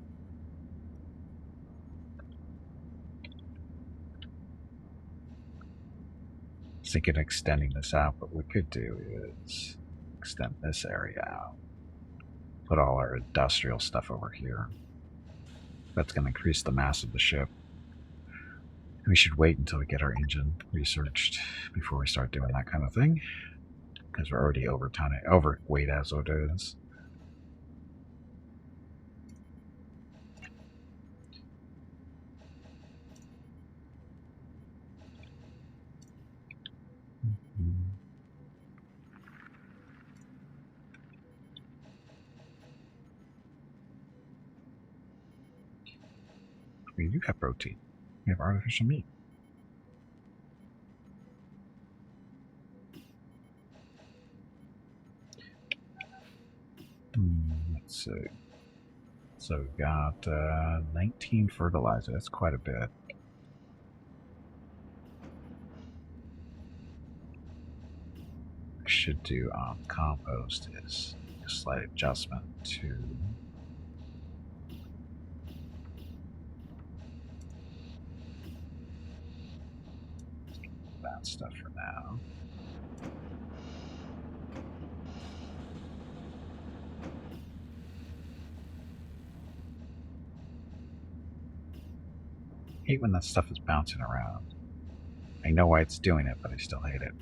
Thinking of extending this out, but what we could do is extend this area out. Put all our industrial stuff over here. That's going to increase the mass of the ship. We should wait until we get our engine researched before we start doing that kind of thing, because we're already overweight as it is. We do have protein. We have artificial meat. Let's see. So we've got 19 fertilizer. That's quite a bit. I should do on compost is a slight adjustment to that stuff for now. I hate when that stuff is bouncing around. I know why it's doing it, but I still hate it.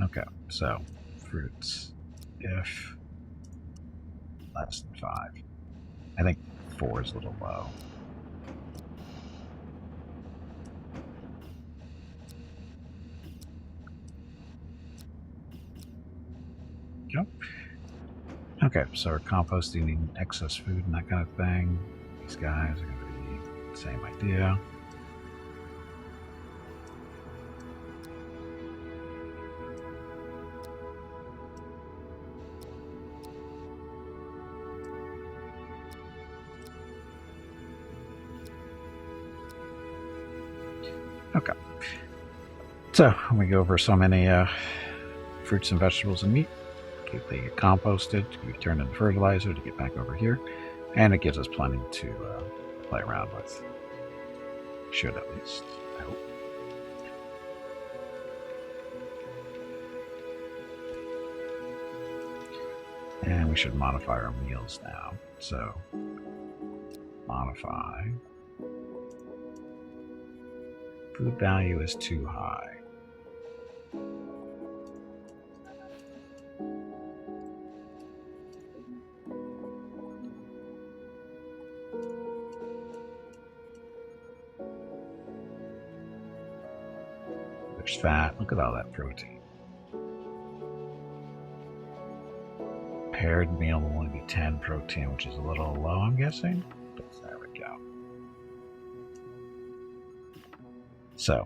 Okay, so fruits. If less than 5. I think 4 is a little low. Yep. Okay, so we're composting excess food and that kind of thing. These guys are going to be the same idea. Okay. So we go over so many fruits and vegetables and meat. They get composted, we turn into fertilizer to get back over here, and it gives us plenty to play around with. Should at least, I hope. And we should modify our meals now. So, modify. Food value is too high. There's fat. Look at all that protein. Paired meal will only be 10 protein, which is a little low, I'm guessing. But there we go. So,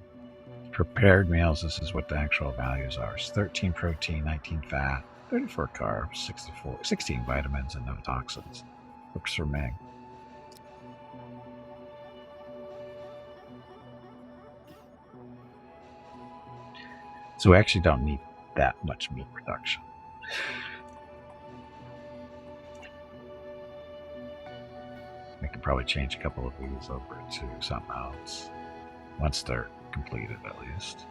prepared meals, this is what the actual values are. It's 13 protein, 19 fat, 34 carbs, 16 vitamins, and no toxins. Works for me. So we actually don't need that much meat production. We can probably change a couple of these over to something else. Once they're completed, at least.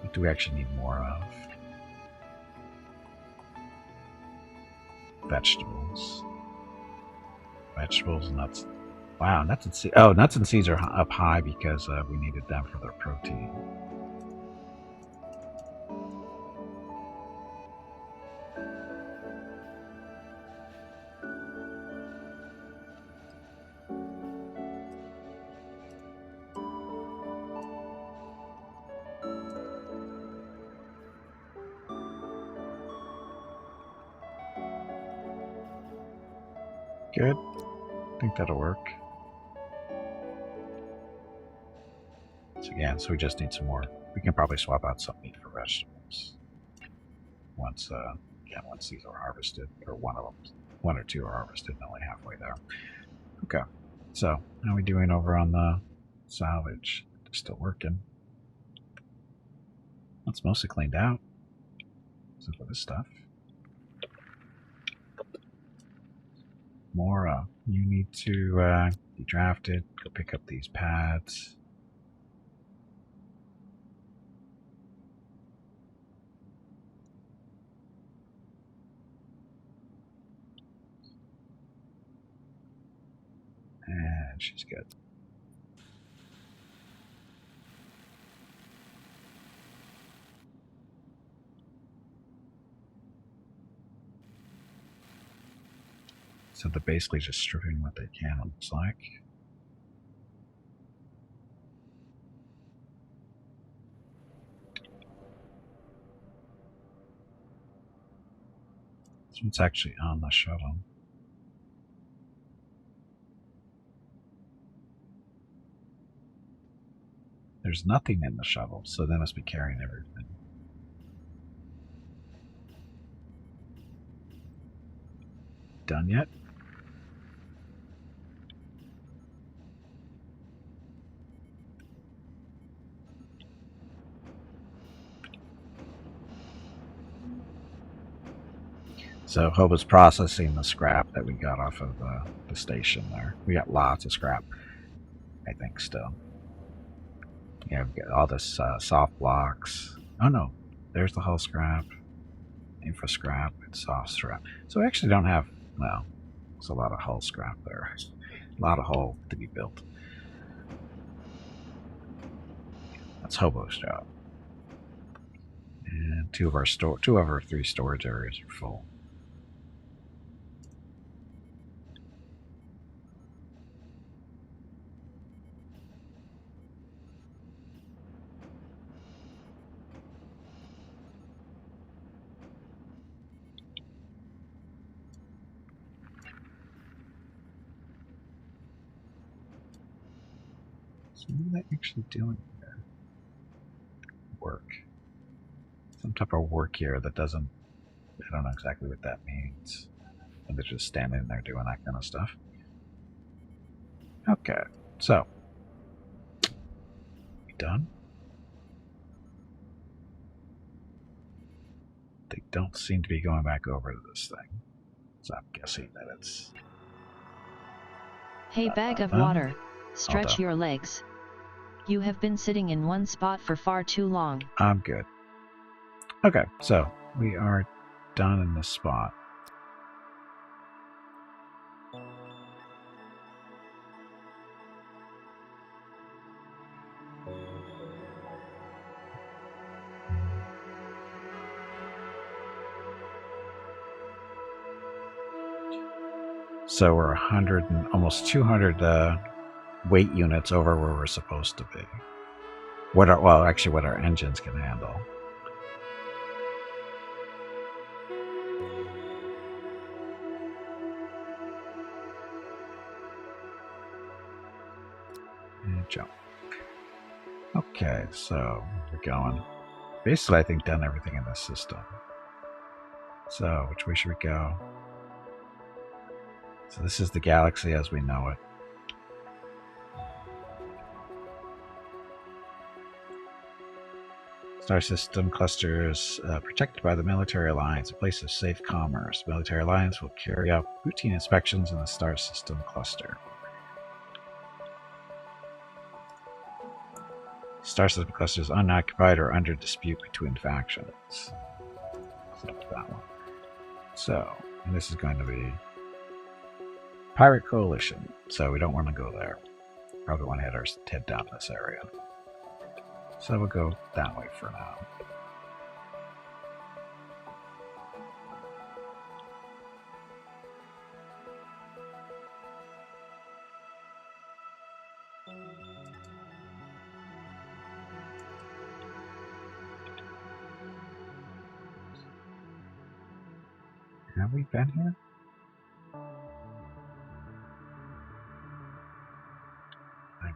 What do we actually need more of? Vegetables. Vegetables, nuts. Wow, nuts and seeds. Oh, nuts and seeds are up high because we needed them for their protein. Good. I think that'll work. So again, so we just need some more. We can probably swap out some meat for vegetables. Once these are harvested, or one or two are harvested, and only halfway there. Okay. So how are we doing over on the salvage? They're still working. It's mostly cleaned out. Except for this stuff. Mora, you need to be drafted. Go pick up these pads. And she's good. So they're basically just stripping what they can, it looks like. So it's actually on the shuttle. There's nothing in the shuttle, so they must be carrying everything. done yet. So Hoba's processing the scrap that we got off of the station there. We got lots of scrap, I think, still. Yeah, we got all this soft blocks. Oh no, there's the hull scrap, infra scrap, and soft scrap. So we actually don't have, well, there's a lot of hull scrap there. A lot of hull to be built. That's Hobo's job. And two of our 3 storage areas are full. So what are they actually doing here? Work. Some type of work here that doesn't, I don't know exactly what that means. And they're just standing there doing that kind of stuff. Okay, so. We done? They don't seem to be going back over to this thing. So I'm guessing that it's... Hey, bag of water, stretch your legs. You have been sitting in one spot for far too long. I'm good. Okay, so we are done in this spot. So we're 100 and almost 200 weight units over where we're supposed to be. What our engines can handle. And jump. Okay, so we're going. Basically, I think done everything in this system. So which way should we go? So this is the galaxy as we know it. Star system clusters protected by the Military Alliance, a place of safe commerce. The Military Alliance will carry out routine inspections in the star system cluster. Star system cluster is unoccupied or under dispute between factions. So that one. So, and this is going to be Pirate Coalition. So we don't want to go there. Probably want to head down this area. So we'll go that way for now. Have we been here? I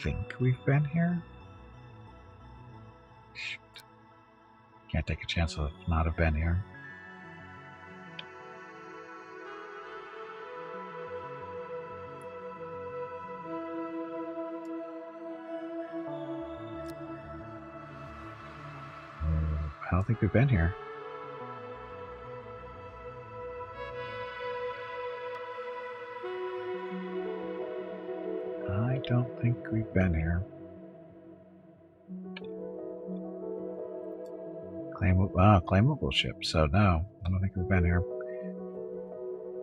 think we've been here. Shoot. Can't take a chance of not have been here. I don't think we've been here. I don't think we've been here. Claimable ship. So no, I don't think we've been here.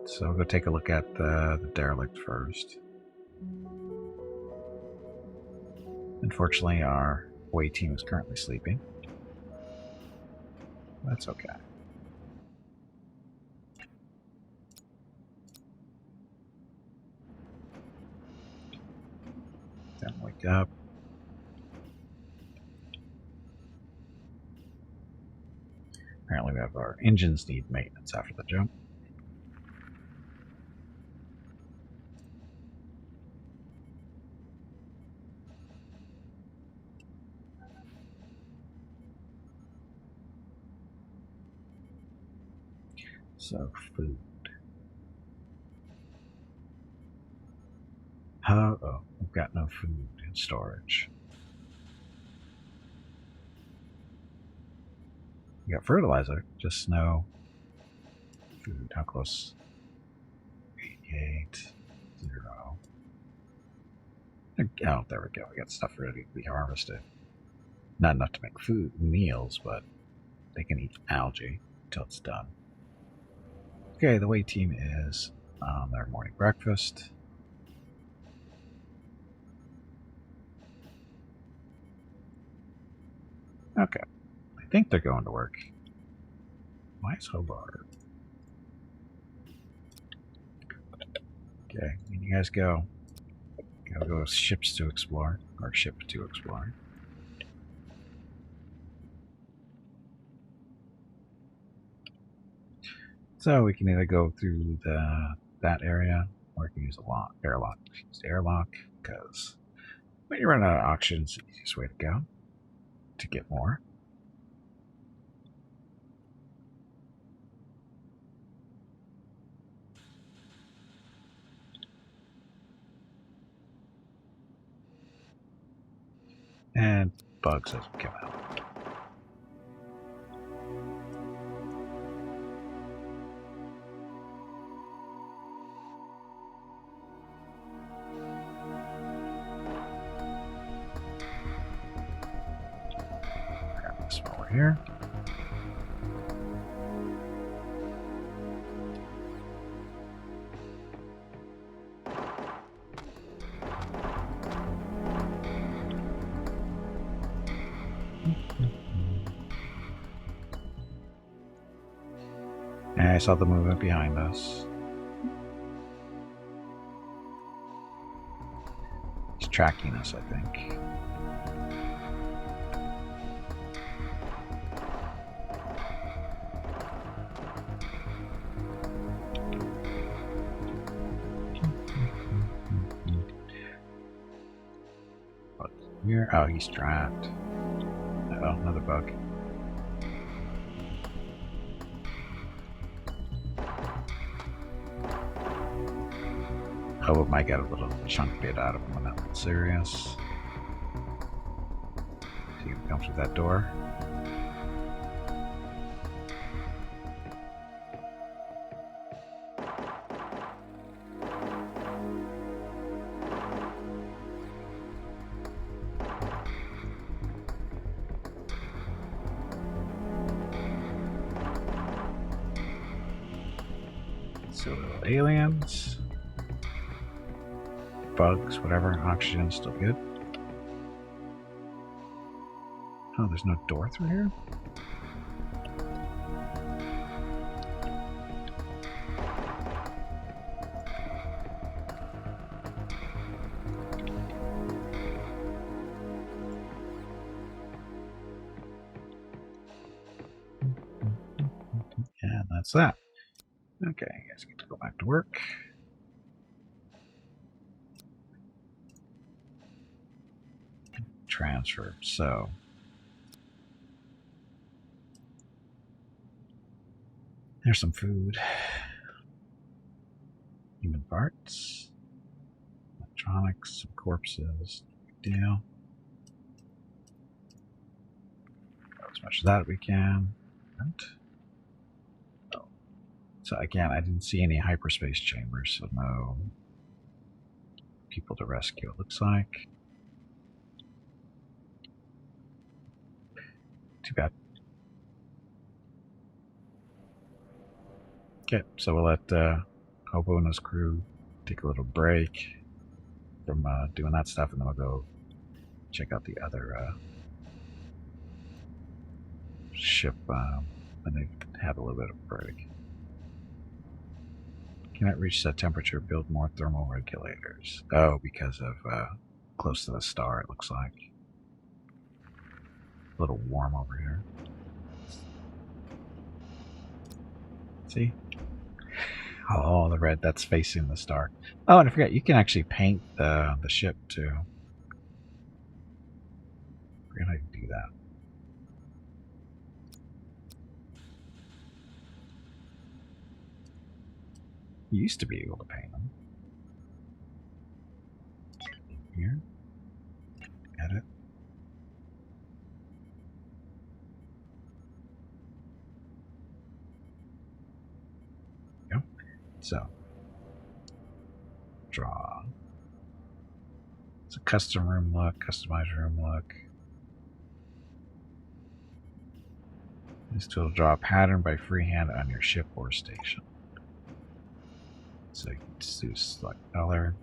So we'll go take a look at the derelict first. Unfortunately, our away team is currently sleeping. That's okay. Then wake up. Apparently we have our engines need maintenance after the jump. So food. Oh, we've got no food in storage. We got fertilizer, just no food. How close? 88, 0. Oh, there we go. We got stuff ready to be harvested. Not enough to make food, meals, but they can eat algae until it's done. Okay, the way team is on their morning breakfast. Okay, I think they're going to work. Why is Hobart? Okay, when you guys go. Go ships to explore, or ship to explore. So we can either go through that area, or we can use a airlock. Use the airlock, because when you run out of auctions, the easiest way to go to get more. And bugs as we come out. Grab this while we're here. And I saw the movement behind us. He's tracking us, I think. What's here? Oh, he's trapped. Oh, another bug. Oh, it might get a little chunk bit out of him when that's serious. See him come through that door. So little aliens. Bugs, whatever. Oxygen, still good. Oh, there's no door through here? And that's that. Okay, I guess I get to go back to work. Transfer. So there's some food. Human parts. Electronics. Some corpses. Big deal. As much of that we can. And, oh. So again, I didn't see any hyperspace chambers, so no people to rescue, it looks like. Too bad. Okay, so we'll let Hobo and his crew take a little break from doing that stuff, and then we'll go check out the other ship when they have a little bit of a break. Cannot reach that temperature, build more thermal regulators. Oh, because of close to the star, it looks like. A little warm over here. See? Oh, the red, that's facing the star. Oh, and I forgot, you can actually paint the ship too. I forgot how to do that. You used to be able to paint them. here. Edit. Go. So, draw. It's a custom room look, customize room look. This tool will draw a pattern by freehand on your ship or station. So you can just do select color.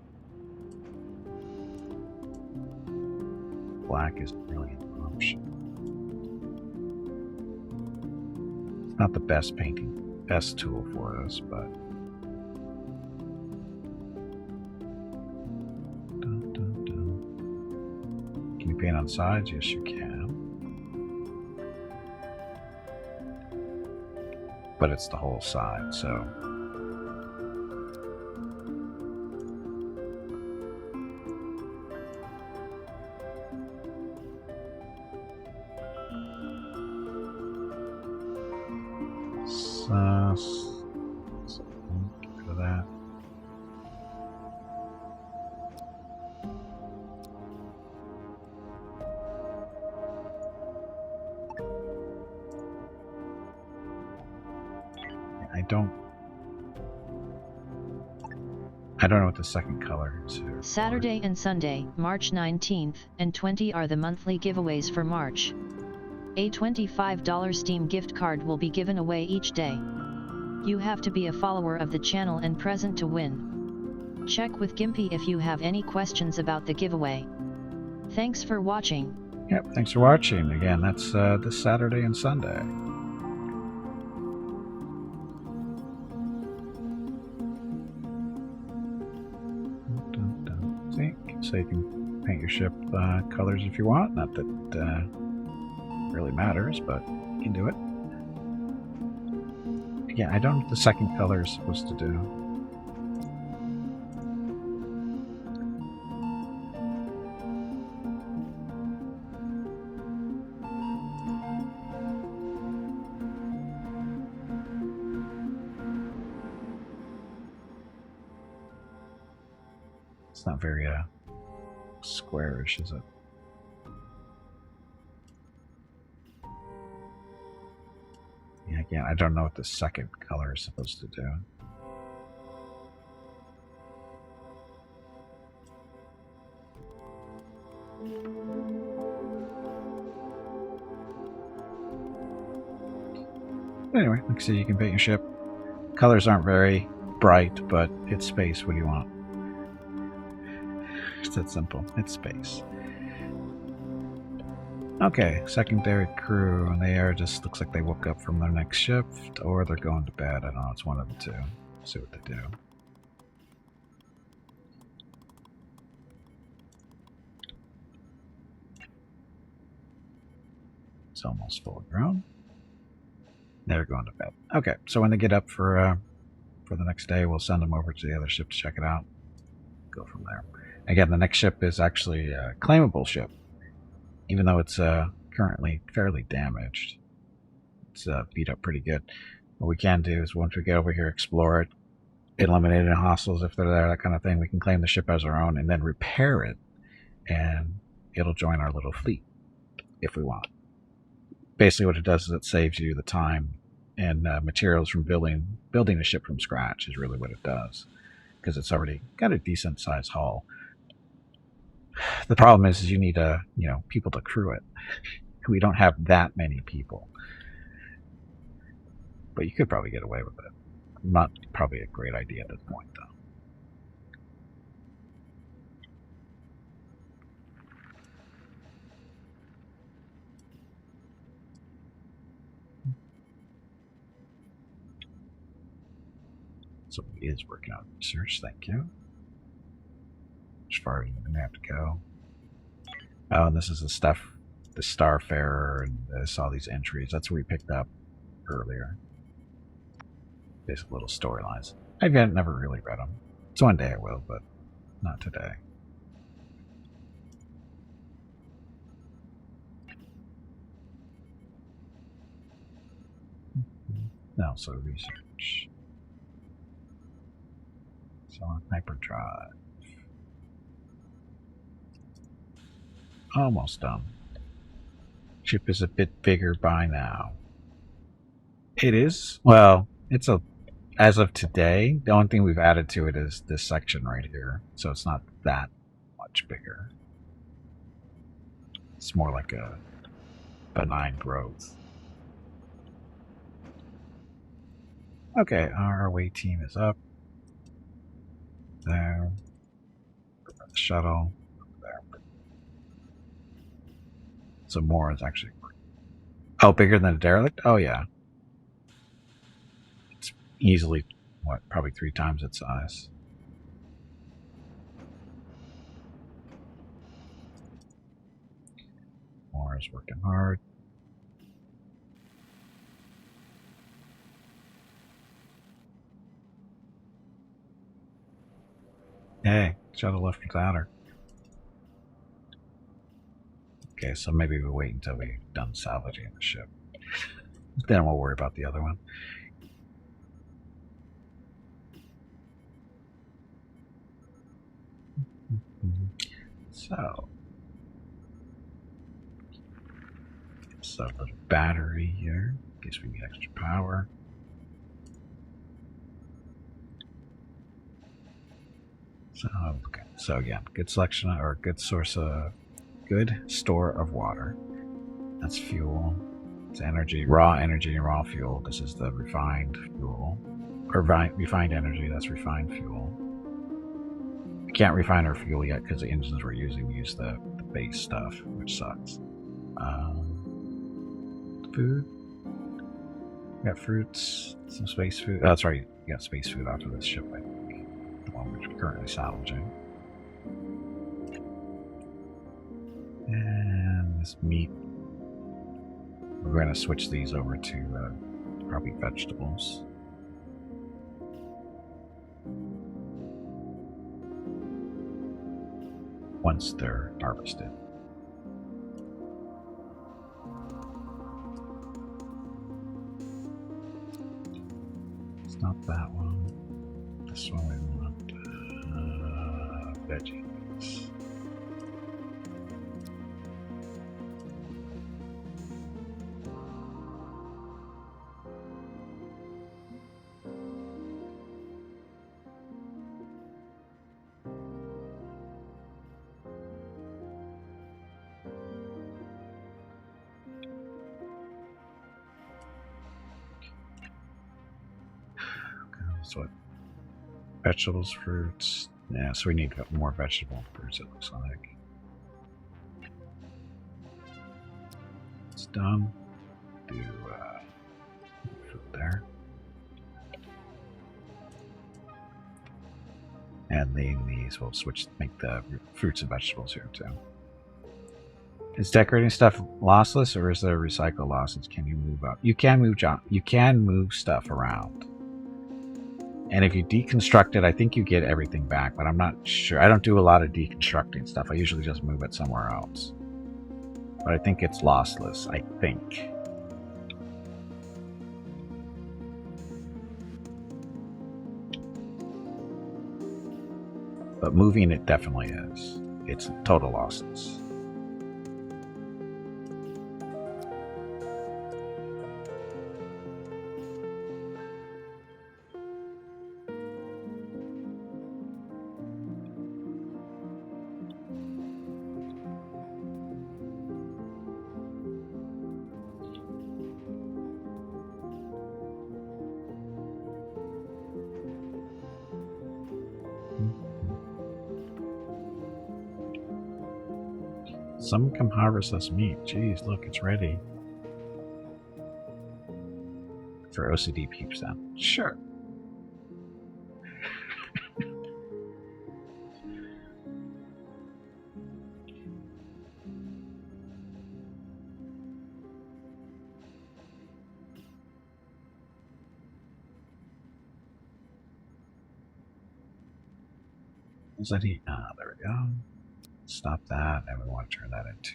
Black is really an option. It's not the best tool for us, but can you paint on sides? Yes, you can. But it's the whole side, so get rid of that. I don't know what the second color is here. Saturday and Sunday, March 19th and 20 are the monthly giveaways for March. A $25 Steam gift card will be given away each day. You have to be a follower of the channel and present to win. Check with Gimpy if you have any questions about the giveaway. Thanks for watching. Yep, thanks for watching. Again, that's this Saturday and Sunday. See, so you can paint your ship colors if you want. Not that really matters, but you can do it. Yeah, I don't know what the second color is supposed to do. It's not very squarish, is it? Yeah, again, I don't know what the second color is supposed to do. Anyway, like I said, you can paint your ship. Colors aren't very bright, but it's space. What do you want? It's that simple. It's space. Okay, secondary crew, and they are just, looks like they woke up from their next shift, or they're going to bed. I don't know, it's one of the two. See what they do. It's almost full grown. They're going to bed. Okay, so when they get up for the next day, we'll send them over to the other ship to check it out. Go from there. Again, the next ship is actually a claimable ship, even though it's currently fairly damaged. It's beat up pretty good. What we can do is once we get over here, explore it, eliminate any hostiles if they're there, that kind of thing. We can claim the ship as our own and then repair it, and it'll join our little fleet if we want. Basically what it does is it saves you the time and materials from building a ship from scratch is really what it does, because it's already got a decent sized hull. The problem is you need people to crew it. We don't have that many people, but you could probably get away with it. Not probably a great idea at this point, though. So it is working on research. Thank you. As far as we're going to have to go. Oh, and this is the stuff, the Starfarer, and I saw these entries. That's where we picked up earlier. Basic little storylines. I've never really read them. So one day I will, but not today. No, so research. So on hyperdrive. Almost done. Ship is a bit bigger by now. It is? Well, it's a... As of today, the only thing we've added to it is this section right here. So it's not that much bigger. It's more like a benign growth. Okay, our away team is up. There. The shuttle. There. So more is actually... Oh, bigger than a derelict? Oh, yeah. It's easily, what, probably 3 times its size. More is working hard. Hey, shuttle left without her. Okay, so maybe we'll wait until we've done salvaging the ship. Then we'll worry about the other one. So, a little battery here, in case we need extra power. So, okay. So again, good selection or good source of good store of water. That's fuel. It's energy, raw energy and raw fuel. This is the refined fuel. Or refined energy, that's refined fuel. We can't refine our fuel yet because the engines we're using use the base stuff, which sucks. Food. We got fruits, some space food. Oh, that's right, we got space food off of this ship, I think. The one we're currently salvaging. And this meat. We're going to switch these over to probably vegetables. Once they're harvested. It's not that one. This one we want veggies. What? Vegetables, fruits. Yeah, so we need more vegetable and fruits, it looks like. It's done. Do fruit there. And then these will switch, make the fruits and vegetables here too. Is decorating stuff lossless or is there recycle losses? Can you move up? You can move, John. You can move stuff around. And if you deconstruct it, I think you get everything back, but I'm not sure. I don't do a lot of deconstructing stuff. I usually just move it somewhere else. But I think it's lossless, I think. But moving it definitely is. It's total lossless. Someone come harvest us meat. Jeez, look, it's ready. For OCD peeps then. Sure. What does that eat? Ah, there we go. Stop that, and we want to turn that into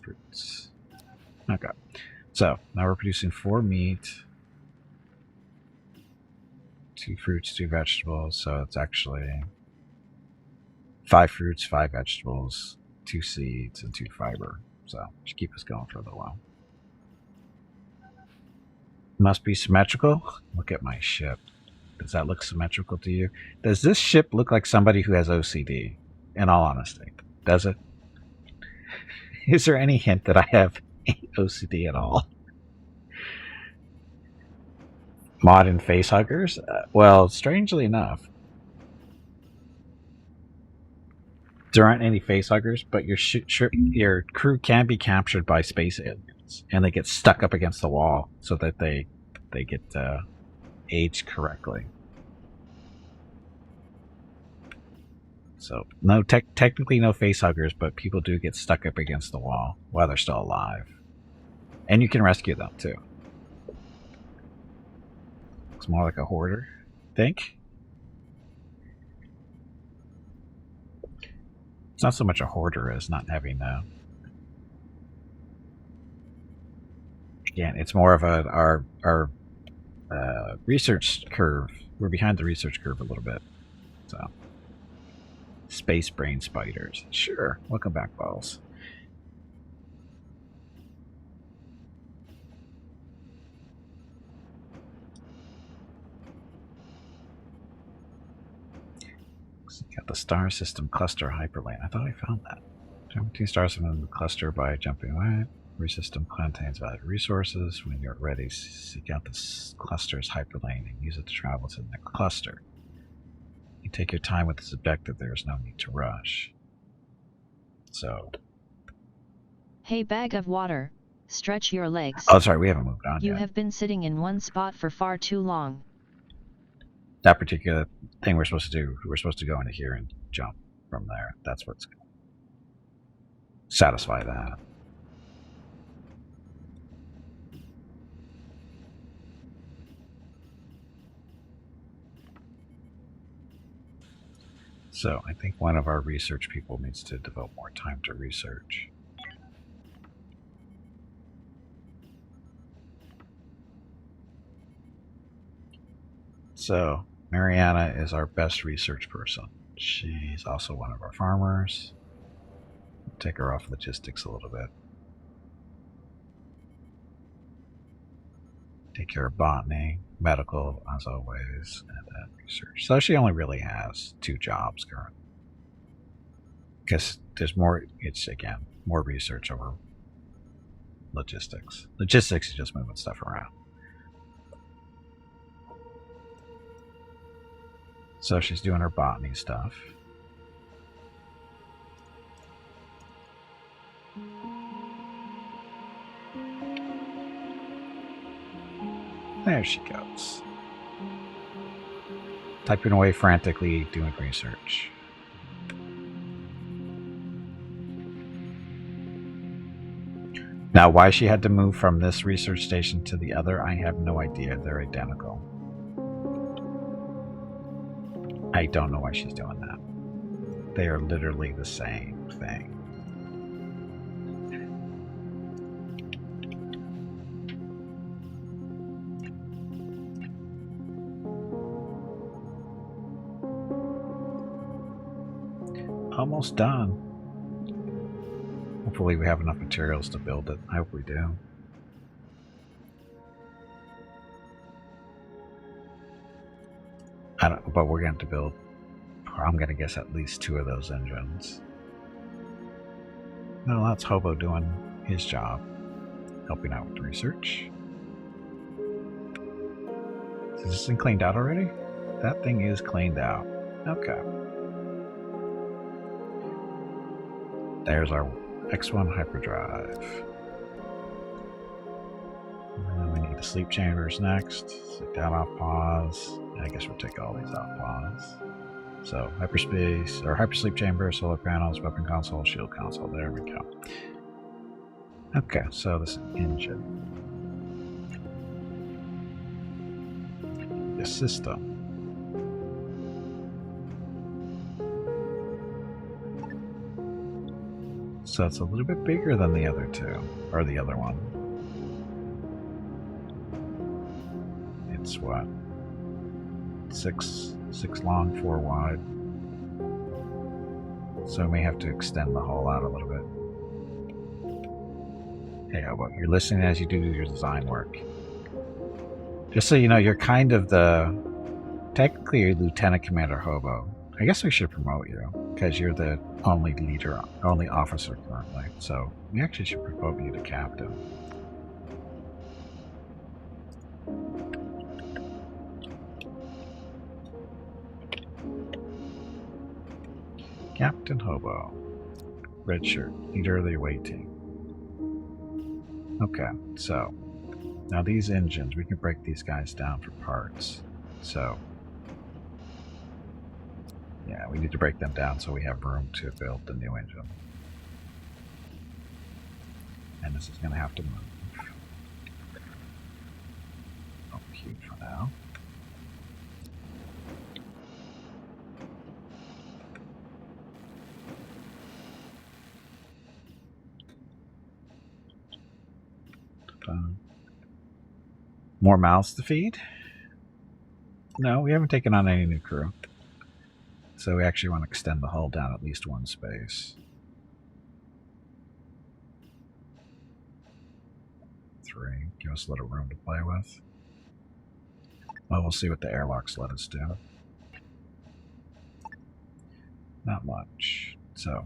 fruits. Okay, so now we're producing 4 meat, 2 fruits, 2 vegetables, so it's actually 5 fruits, 5 vegetables, 2 seeds, and 2 fiber. So should keep us going for a little while. Must be symmetrical. Look at my ship. Does that look symmetrical to you? Does this ship look like somebody who has OCD? In all honesty, does it? Is there any hint that I have OCD at all? Modern face huggers? Well, strangely enough, there aren't any face huggers, but your crew can be captured by space aliens, and they get stuck up against the wall so that they get aged correctly. So no, technically no face huggers, but people do get stuck up against the wall while they're still alive, and you can rescue them too. Looks more like a hoarder, think. It's not so much a hoarder as not having again, it's more of our research curve. We're behind the research curve a little bit. So, space brain spiders. Sure. Welcome back, balls. Got the star system cluster hyperlane. I thought I found that. Jump 2 stars from the cluster by jumping away. Your system contains valuable resources. When you're ready, seek out this cluster's hyperlane and use it to travel to the next cluster. You take your time with this objective. There is no need to rush. So. Hey, bag of water, stretch your legs. Oh, sorry, we haven't moved on yet. You have been sitting in one spot for far too long. That particular thing we're supposed to do, we're supposed to go into here and jump from there. That's what's going to satisfy that. So I think one of our research people needs to devote more time to research. So Mariana is our best research person. She's also one of our farmers. We'll take her off logistics a little bit. Take care of botany, medical, as always, and then research. So she only really has 2 jobs currently. Because there's more, it's again, more research over logistics. Logistics is just moving stuff around. So she's doing her botany stuff. There she goes. Typing away frantically, doing research. Now, why she had to move from this research station to the other, I have no idea. They're identical. I don't know why she's doing that. They are literally the same thing. Almost done. Hopefully we have enough materials to build it. I hope we do. I don't, but we're going to build, I'm going to guess, at least 2 of those engines. Well, that's Hobo doing his job, helping out with research. Is this thing cleaned out already? That thing is cleaned out. Okay. There's our X1 hyperdrive. And then we need the sleep chambers next. Take that off pause. I guess we'll take all these off pause. So hyperspace, or hypersleep chamber, solar panels, weapon console, shield console. There we go. Okay, so this engine. The system. So it's a little bit bigger than the other 2, or the other one. It's what? 6 long, 4 wide. So we may have to extend the hull out a little bit. Hey, well, you're listening as you do your design work. Just so you know, you're kind of technically you're Lieutenant Commander Hobo. I guess we should promote you, because you're the only leader, only officer currently. So we actually should promote you to Captain. Captain Hobo. Red shirt, leader of the away team. Okay, so now these engines, we can break these guys down for parts. So yeah, we need to break them down so we have room to build the new engine. And this is going to have to move. Oh, cute for now. More mouths to feed? No, we haven't taken on any new crew. So we actually want to extend the hull down at least one space. 3. Give us a little room to play with. Well, we'll see what the airlocks let us do. Not much. So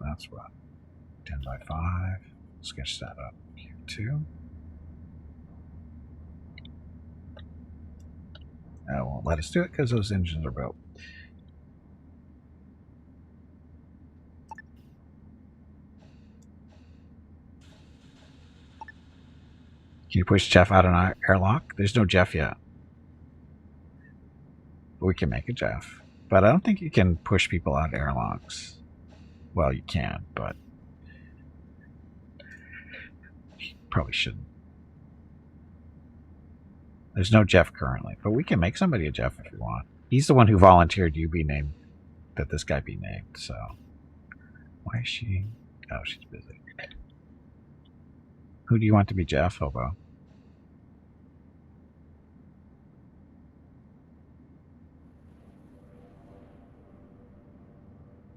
that's what? 10 by 5. Sketch that up here too. That won't let us do it because those engines are built. Can you push Jeff out of an airlock? There's no Jeff yet. But we can make a Jeff. But I don't think you can push people out of airlocks. Well, you can, but you probably shouldn't. There's no Jeff currently, but we can make somebody a Jeff if you want. He's the one who volunteered you be named, that this guy be named, so. Why is she? Oh, she's busy. Who do you want to be Jeff, Hobo?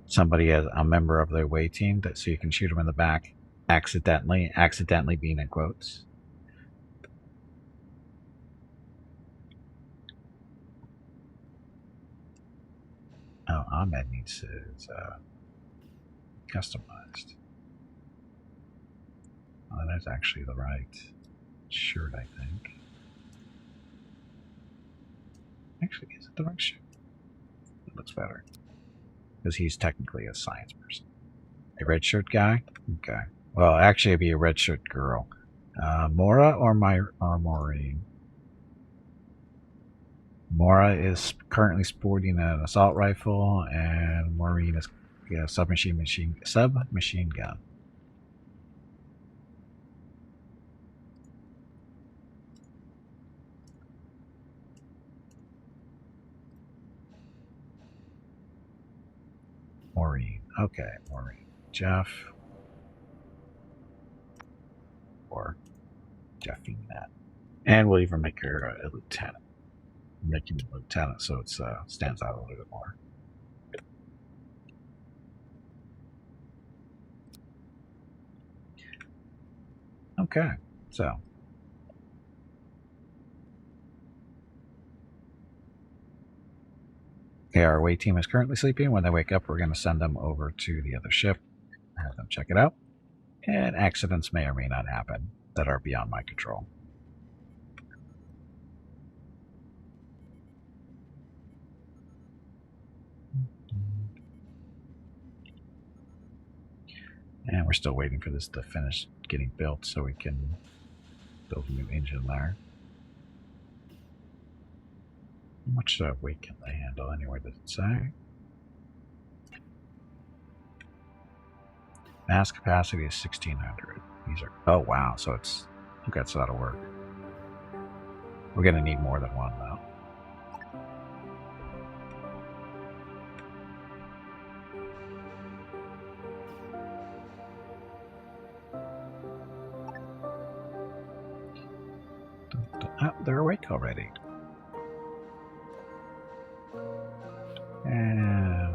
Somebody as a member of the away team, that so you can shoot him in the back accidentally being in quotes. Oh, Ahmed needs his customized. Oh, that's actually the right shirt, I think. Actually, is it the right shirt? It looks better. Because he's technically a science person. A red shirt guy? Okay. Well, actually, it'd be a red shirt girl. Mora or Maureen? Mora is currently sporting an assault rifle, and Maureen is a submachine gun. Maureen. Okay, Maureen. Jeff. Or Jeffing that. And we'll even make her a lieutenant. Make him a lieutenant so it stands out a little bit more. Okay, so. Okay, our away team is currently sleeping. When they wake up, we're going to send them over to the other ship, have them check it out, and accidents may or may not happen that are beyond my control. And we're still waiting for this to finish getting built so we can build a new engine there. How much weight can they handle anyway, does it say? Mass capacity is 1,600. These are, oh wow, so it's, okay, so that'll work. We're going to need more than one though. Oh, they're awake already. And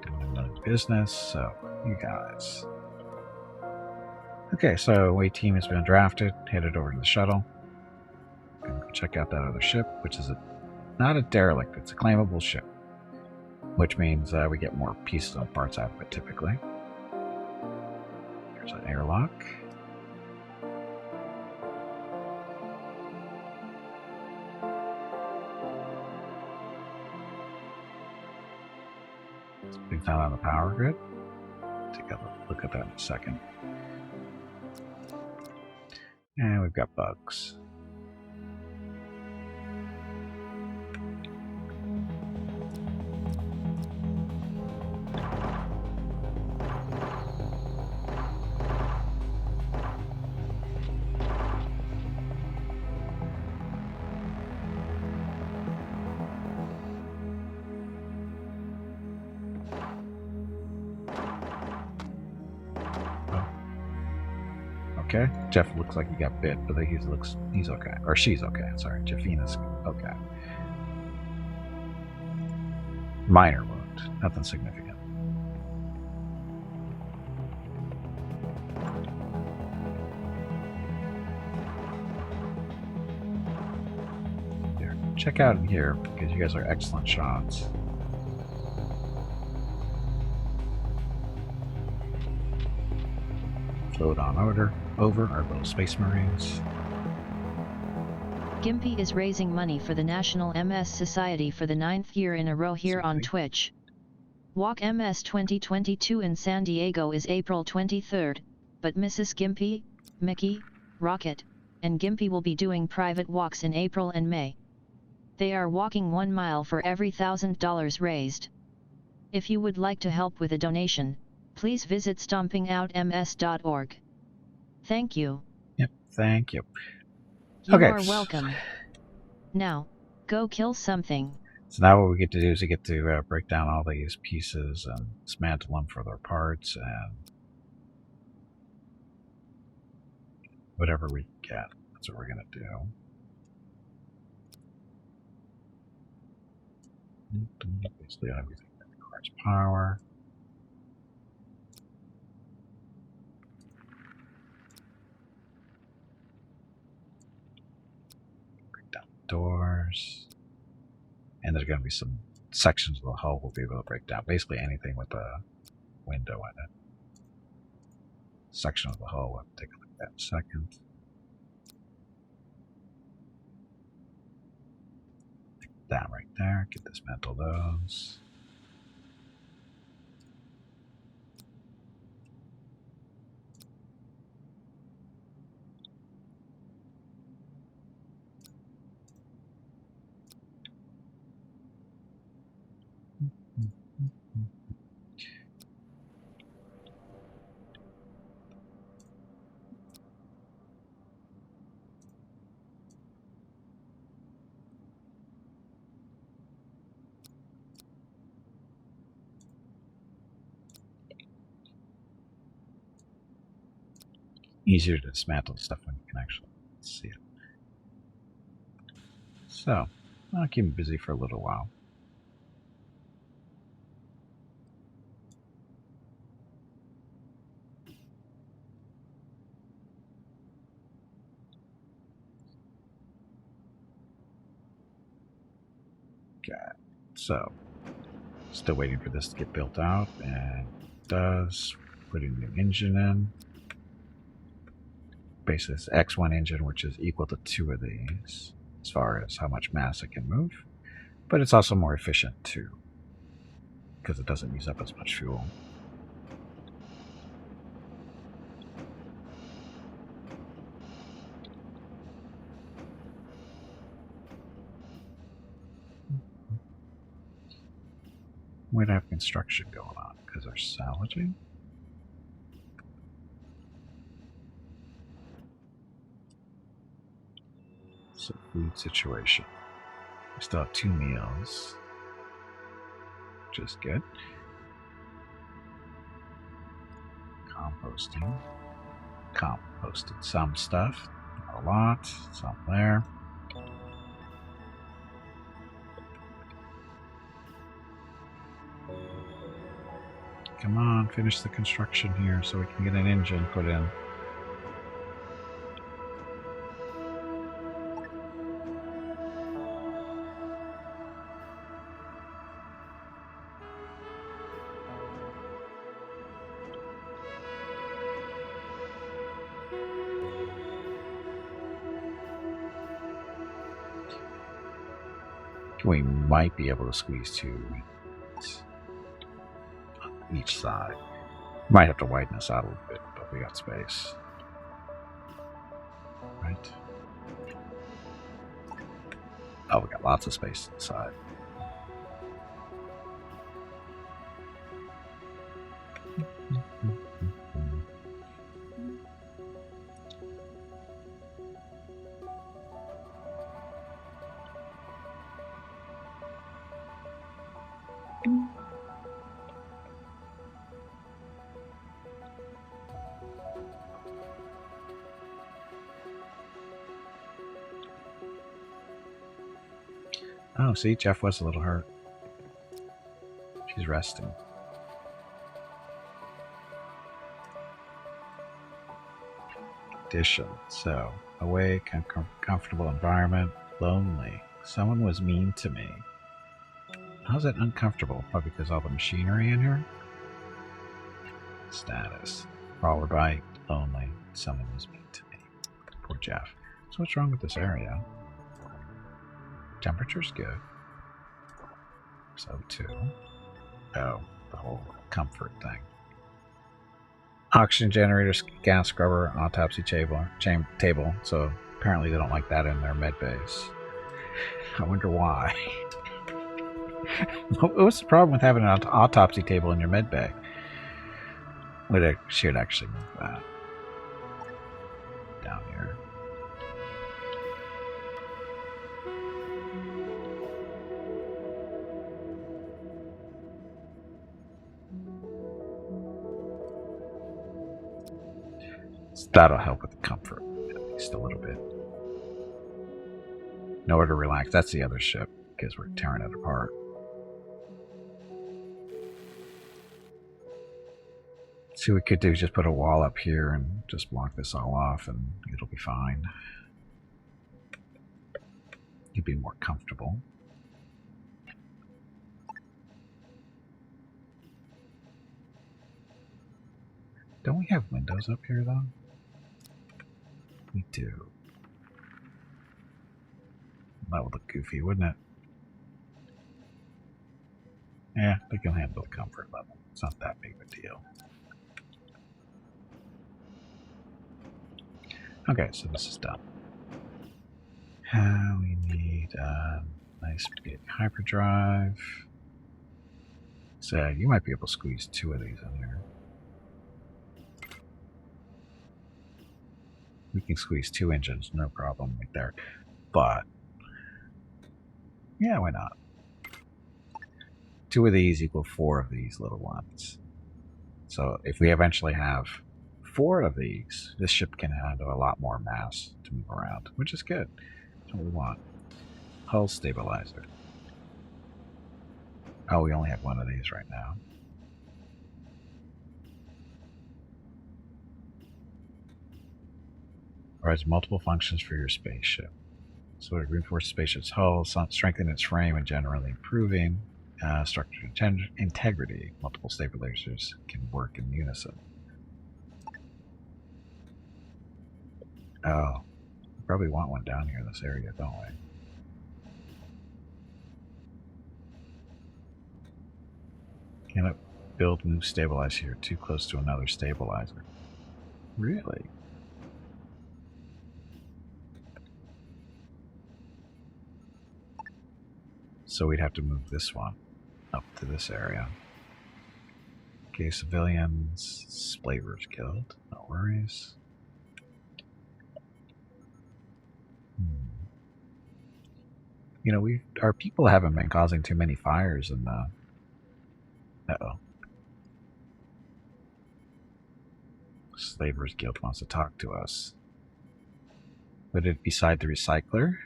doing another business, so you guys. Okay, so away team has been drafted, headed over to the shuttle. Gonna go check out that other ship, which is not a derelict, it's a claimable ship. Which means we get more pieces and parts out of it typically. There's an airlock. Something found on the power grid. Take a look at that in a second. And we've got bugs. Okay, Jeff looks like he got bit, but he's okay. Or she's okay, sorry. Jeffina's okay. Minor wound, nothing significant. Here, check out in here, because you guys are excellent shots. Float on over our little space marines. Gimpy is raising money for the National MS Society for the 9th year in a row here on Twitch. Walk MS 2022 in San Diego is April 23rd, but Mrs. Gimpy, Mickey, Rocket, and Gimpy will be doing private walks in April and May. They are walking 1 mile for every $1,000 raised. If you would like to help with a donation, please visit stompingoutms.org. Thank you. Yep, thank you. You are welcome. Now, go kill something. So now what we get to do is we get to break down all these pieces and dismantle them for their parts and whatever we get. That's what we're going to do. Basically everything that requires power. Break down doors. And there's going to be some sections of the hull we'll be able to break down. Basically anything with a window in it. Section of the hull, we'll have to take a look at that in a second. That right there, can dismantle those. Easier to dismantle stuff when you can actually see it. So, I'll keep him busy for a little while. Okay, so still waiting for this to get built out, and it does. Putting the engine in. Basically, it's X1 engine, which is equal to 2 of these as far as how much mass it can move. But it's also more efficient too, because it doesn't use up as much fuel. We don't have construction going on because they're salvaging. So food situation. We still have 2 meals, which is good. Composting. Posted some stuff. Not a lot. Some there. Come on, finish the construction here so we can get an engine put in. We might be able to squeeze 2 on each side. Might have to widen this out a little bit, but we got space. Right? Oh, we got lots of space inside. Oh, see, Jeff was a little hurt. She's resting. Addition. So, awake, comfortable environment, lonely. Someone was mean to me. How's that uncomfortable? Probably because all the machinery in here? Status. Crawler bite, lonely. Someone was mean to me. Poor Jeff. So what's wrong with this area? Temperature's good. So too. Oh, the whole comfort thing. Oxygen generators, gas scrubber, autopsy table. So apparently they don't like that in their med bays. I wonder why. What's the problem with having an autopsy table in your med bay? Should actually move that down here. So that'll help with the comfort, at least a little bit. Nowhere to relax. That's the other ship, because we're tearing it apart. See, what we could do is just put a wall up here and just block this all off, and it'll be fine. You'd be more comfortable. Don't we have windows up here, though? We do. That would look goofy, wouldn't it? Yeah, we can handle the comfort level. It's not that big of a deal. Okay, so this is done. We need a nice big hyperdrive. So you might be able to squeeze 2 of these in here. We can squeeze 2 engines, no problem right there. But yeah, why not? 2 of these equal 4 of these little ones. So if we eventually have 4 of these, this ship can handle a lot more mass to move around, which is good. That's what we want. Hull stabilizer. Oh, we only have 1 of these right now. Provides multiple functions for your spaceship. So it reinforces the spaceship's hull, strengthen its frame, and generally improving structural integrity. Multiple stabilizers can work in unison. Oh, we probably want one down here in this area, don't we? Cannot build, move, stabilize here. Too close to another stabilizer. Really? So we'd have to move this one up to this area. Okay, civilians, splavers killed. No worries. You know, our people haven't been causing too many fires in the... Uh-oh. Slavers Guild wants to talk to us. Would it beside the recycler?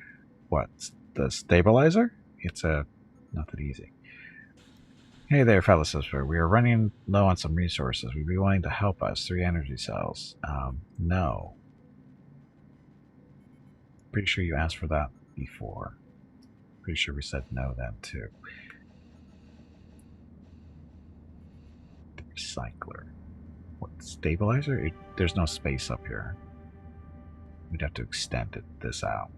What? The stabilizer? It's nothing easy. Hey there, fellow sister. We are running low on some resources. Would you be willing to help us? 3 energy cells. No. Pretty sure you asked for that before. Pretty sure we said no then too. The recycler. What, stabilizer? There's no space up here. We'd have to extend this out.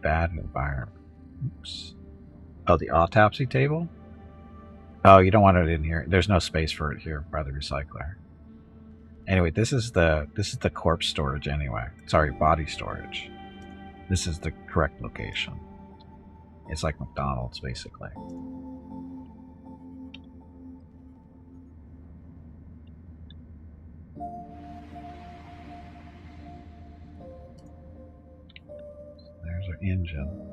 Bad environment. Oops. Oh, the autopsy table? Oh, you don't want it in here. There's no space for it here by the recycler. Anyway, this is the corpse storage anyway. Sorry, body storage. This is the correct location. It's like McDonald's basically. There's our engine.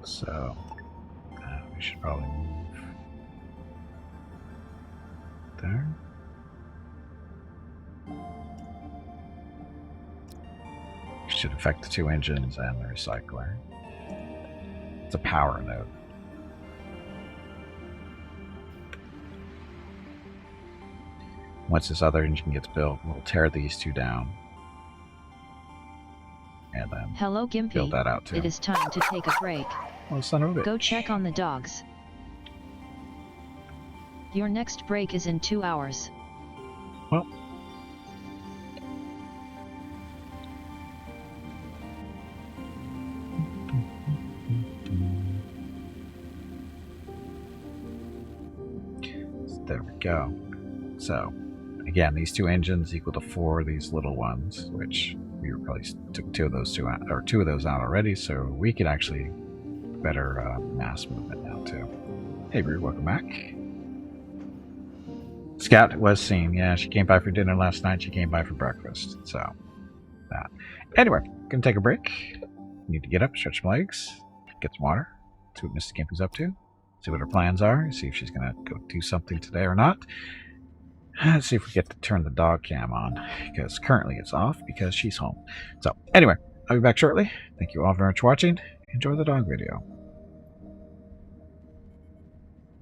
So, we should probably move there. Should affect the 2 engines and the recycler. It's a power node. Once this other engine gets built, we'll tear these 2 down. And then Hello, Gimpy. build that out too. It is time to take a break. Oh, son of a bitch. Go check on the dogs. Your next break is in 2 hours. Well. There we go. So, again, these 2 engines equal to 4 of these little ones, which we probably took 2 of those out already, so we can actually better mass movement now too. Hey, Brew, welcome back. Scout was seen. Yeah, she came by for dinner last night. She came by for breakfast. So, that. Anyway, gonna take a break. Need to get up, stretch my legs, get some water, see what Mrs. Gimpy's up to, see what her plans are, see if she's gonna go do something today or not. Let's see if we get to turn the dog cam on, because currently it's off because she's home. So, anyway, I'll be back shortly. Thank you all very much for watching. Enjoy the dog video.